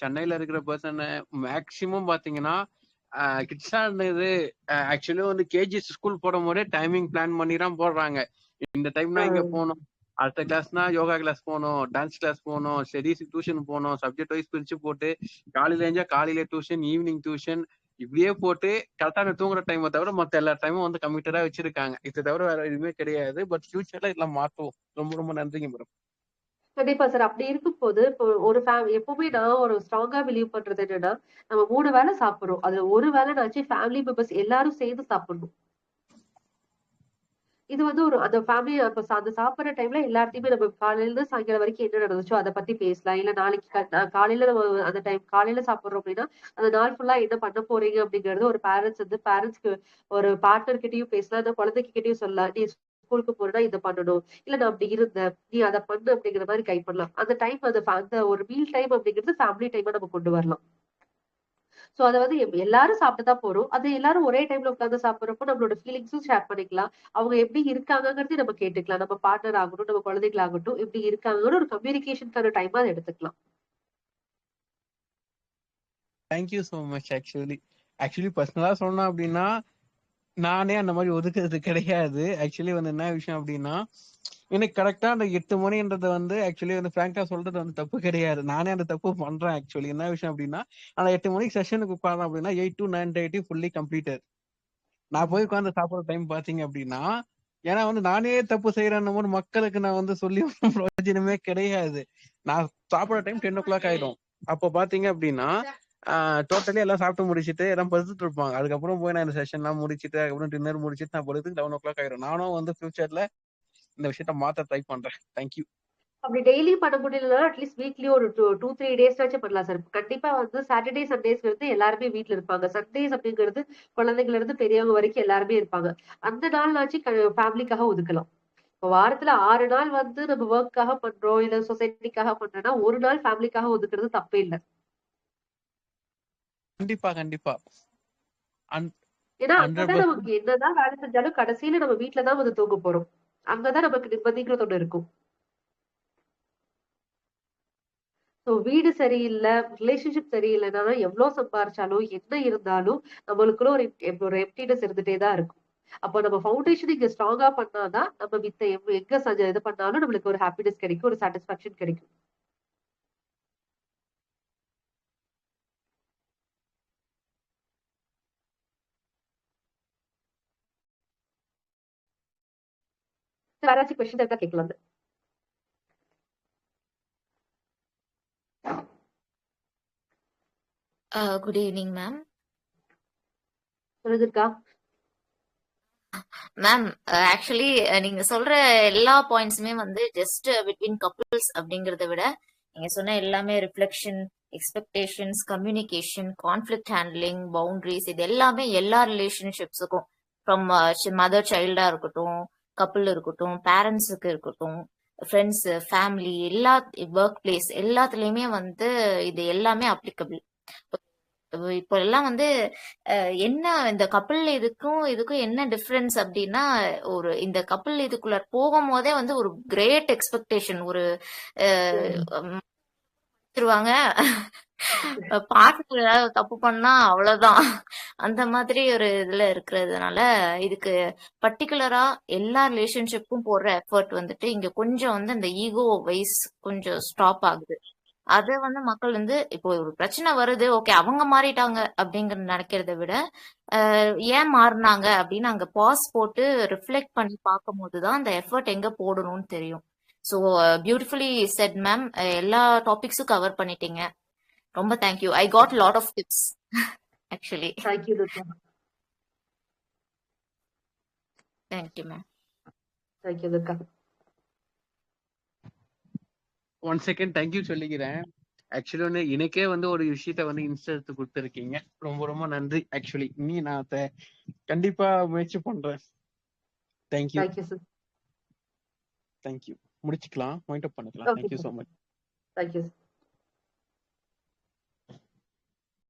சென்னையில இருக்கிற பர்சன் மேக்சிமம் பாத்தீங்கன்னா கிட்ஸா இருந்தது ஆக்சுவலி வந்து கேஜிஸ் ஸ்கூல் போடும் போதே டைமிங் பிளான் பண்ணி தான் போடுறாங்க. இந்த டைம்னா இங்க போகணும், அடுத்த கிளாஸ்னா யோகா கிளாஸ் போகணும், டான்ஸ் கிளாஸ் போகணும், ஸ்டடீஸ் டியூஷன் போகணும், சப்ஜெக்ட் வைஸ் பிரிச்சு போட்டு காலையில எழுந்தா காலையில டியூஷன், ஈவினிங் டியூஷன் இப்படியே போட்டு கரெக்டா தூங்குற டைமை தவிர மத்த எல்லா டைமும் வந்து கமிட்டடா வச்சிருக்காங்க. இதை தவிர வேற எதுவுமே கிடையாது. பட் ஃபியூச்சர்ல இதெல்லாம் மாத்துவோம். ரொம்ப ரொம்ப நன்றிங்க மேடம். கண்டிப்பா சார். அப்படி இருக்கும்போது, இப்போ ஒரு எப்பவுமே நான் ஒரு ஸ்ட்ராங்கா பிலீவ் பண்றது என்னன்னா, நம்ம 3 வேளை சாப்பிடுறோம். அதுல ஒரு வேளைனாச்சும் ஃபேமிலி மெம்பர்ஸ் எல்லாரும் சேர்ந்து சாப்பிடணும். இது வந்து ஒரு அந்த ஃபேமிலி அப்ப அந்த சாப்பிடுற டைம்ல எல்லாத்தையுமே நம்ம காலையில இருந்து சாயங்காலம் வரைக்கும் என்ன நடந்துச்சோ அத பத்தி பேசலாம். இல்ல நாளைக்கு காலையில நம்ம அந்த காலையில சாப்பிடுறோம் அப்படின்னா, அந்த நாள் ஃபுல்லா என்ன பண்ண போறீங்க அப்படிங்கிறது ஒரு பேரண்ட்ஸ்க்கு ஒரு பார்ட்னர் கிட்டயும் பேசலாம். அந்த குழந்தைங்க கிட்டயும் சொல்லலாம். நீ ஸ்கூலுக்கு போறேன்னா இத பண்ணணும். இல்ல நான் அப்படி இருந்தேன். நீ அத பண்ணு அப்படிங்கிற மாதிரி கைட் பண்ணலாம். அந்த டைம் அந்த ஒரு மீல் டைம் அப்படிங்கிறது ஃபேமிலி டைமா நம்ம கொண்டு வரலாம். சோ அத வந்து எல்லாரும் சாப்பிட்டுதான் போறோம். அது எல்லாரும் ஒரே டைம்ல உட்கார்ந்து சாப்பிடுறப்போ நம்மளோட ஃபீலிங்ஸும் ஷேர் பண்ணிக்கலாம். அவங்க எப்படி இருக்காங்கங்கிறதையும் நம்ம கேட்டுக்கலாம். நம்ம பார்ட்னர் ஆகட்டும், நம்ம குழந்தைகளாகட்டும் எப்படி இருக்காங்கன்னு ஒரு கம்யூனிகேஷனுக்கான டைமா அதை எடுத்துக்கலாம். Thank you so much. ஆக்சுவலி பர்சனலா சொன்னோம் அப்படின்னா நானே அந்த மாதிரி ஒதுக்குறது கிடையாது. ஆக்சுவலி வந்து என்ன விஷயம் அப்படின்னா எனக்கு கரெக்டா அந்த 8 மணின்றது வந்து ஆக்சுவலி வந்து பிராங்கா சொல்றது வந்து தப்பு கிடையாது. நானே அந்த தப்பு பண்றேன். ஆக்சுவலி என்ன விஷயம் அப்படின்னா அந்த 8 மணிக்கு செஷனுக்கு உட்கார்ந்தோம் அப்படின்னா 8 to 9:30 ஃபுல்லி கம்ப்ளீட்டட். நான் போய் உட்கார்ந்து சாப்பிடுற டைம் பாத்தீங்க அப்படின்னா ஏன்னா வந்து நானே தப்பு செய்யறேன் போது மக்களுக்கு நான் வந்து சொல்லி பிரயோஜனமே கிடையாது. நான் சாப்பிடுற டைம் 10:00 ஆயிடும். அப்போ பாத்தீங்க அப்படின்னா டோட்டலி எல்லாம் சாப்பிட்டு முடிச்சுட்டு எல்லாம் படுத்துட்டு இருப்பாங்க. அதுக்கப்புறம் போய் நான் இந்த செஷன் எல்லாம் முடிச்சுட்டு அதுக்கப்புறம் டின்னர் முடிச்சுட்டு நான் படுத்துக்கு 11:00 ஆயிடும். நானும் வந்து ஃபியூச்சர்ல இந்த விஷயத்த மாத்த ட்ரை பண்றேன். தேங்க்யூ. அப்படி டெய்லி பண்ண முடியலன்னா அட்லீஸ்ட் வீக்லி ஒரு 2-3 டேஸ்னாச்சும் பண்ணலாம் சார். கண்டிப்பா வந்து சாட்டர்டே சண்டேஸ் வந்து எல்லாருமே வீட்டுல இருப்பாங்க. சண்டேஸ் அப்படிங்கிறது குழந்தைங்கள்ல இருந்து பெரியவங்க வரைக்கும் எல்லாருமே இருப்பாங்க. அந்த நாள்னாச்சும் ஃபேமிலிக்காக ஒதுக்கலாம். இப்போ வாரத்துல 6 நாள் வந்து நம்ம ஒர்க்காக பண்றோம், இல்ல சொசைட்டிக்காக பண்றோம்னா ஒரு நாள் ஃபேமிலிக்காக ஒதுக்குறது தப்பே இல்ல. கண்டிப்பா கண்டிப்பா. ஏன்னா அங்கதான் நமக்கு என்னதான் வேலை செஞ்சாலும் கடைசியில நம்ம வீட்டுலதான் வந்து தூங்க போறோம். அங்கதான் நமக்கு நிம்மதிங்கிறது ஒண்ணு இருக்கும். சோ வீடு சரியில்லை, ரிலேஷன்ஷிப் சரியில்லைன்னா எவ்வளவு சம்பாரிச்சாலும் என்ன இருந்தாலும் நம்மளுக்குள்ள ஒரு எம்ப்டினஸ் இருந்துட்டே தான் இருக்கும். அப்போ நம்ம ஃபவுண்டேஷன் இங்க ஸ்ட்ராங்கா பண்ணாதான் நம்ம மித்த எங்க இது பண்ணாலும் நம்மளுக்கு ஒரு ஹாப்பினஸ் கிடைக்கும், ஒரு சாட்டிஸ்பாக்சன் கிடைக்கும். வேற ஏதாச்சும் கொஸ்டின் இருக்கா கேட்கலாம். Good evening ma'am. சொல்லுங்கக்கா. மேம் ஆக்சுவலி நீங்க சொல்ற எல்லா பாயிண்ட்ஸுமே வந்து ஜஸ்ட் பிட்வீன் கப்புள்ஸ் அப்படிங்கறத விட நீங்க சொன்ன எல்லாமே reflection, expectations, communication, conflict handling, boundaries, இது எல்லாமே எல்லா ரிலேஷன்ஷிப்ஸுக்கும் ஃப்ரம் மதர் சைல்டா இருக்கட்டும், கப்புள் இருக்கட்டும், பேரண்ட்ஸுக்கு இருக்கட்டும், ஃப்ரெண்ட்ஸ், ஃபேமிலி, எல்லா ஒர்க் பிளேஸ் எல்லாத்துலயுமே வந்து இது எல்லாமே அப்ளிகபிள். இப்போ எல்லாம் வந்து என்ன இந்த கப்பிள் இதுக்கும் என்ன டிஃபரன்ஸ் அப்படின்னா, ஒரு இந்த கப்பிள் இதுக்குள்ள போகும் போதே வந்து ஒரு கிரேட் எக்ஸ்பெக்டேஷன், ஒரு பாட்டுக்கு ஏதாவது தப்பு பண்ணா அவ்வளவுதான், அந்த மாதிரி ஒரு இதுல இருக்கிறதுனால இதுக்கு பர்டிகுலரா எல்லா ரிலேஷன்ஷிப்பும் போடுற எஃபர்ட் வந்துட்டு இங்க கொஞ்சம் வந்து இந்த ஈகோ வைஸ் கொஞ்சம் ஸ்டாப் ஆகுது. அது வந்து மக்கள் வந்து இப்போ ஒரு பிரச்சனை வருது, ஓகே அவங்க மாறிட்டாங்க அப்படிங்கிற நினைக்கிறத விட ஏன் மாறினாங்க அப்படின்னு அங்க பாஸ் போட்டு ரிஃப்ளெக்ட் பண்ணி பார்க்கும் போதுதான் அந்த எஃபர்ட் எங்க போடணும்னு தெரியும். So beautifully set ma'am. எல்லா டாபிக்ஸும் கவர் பண்ணிட்டீங்க. ரொம்ப thank you. I got lot of tips actually. Thank you ma'am. Thank you Durga. One second thank you சொல்லிக்கிறேன். ஆக்சுவலி வந்து எனக்கே வந்து ஒரு விஷயத்த வந்து இன்ஸ்டா எடுத்து கொடுத்துருக்கீங்க, ரொம்ப ரொம்ப நன்றி. ஆக்சுவலி இனி நான் அதை கண்டிப்பா முயற்சி பண்றேன். தேங்க்யூ. தேங்க்யூ. முடிச்சுக்கலாம், பாயிண்ட் அப் பண்ணிக்கலாம். Thank you so much. தேங்க்யூ.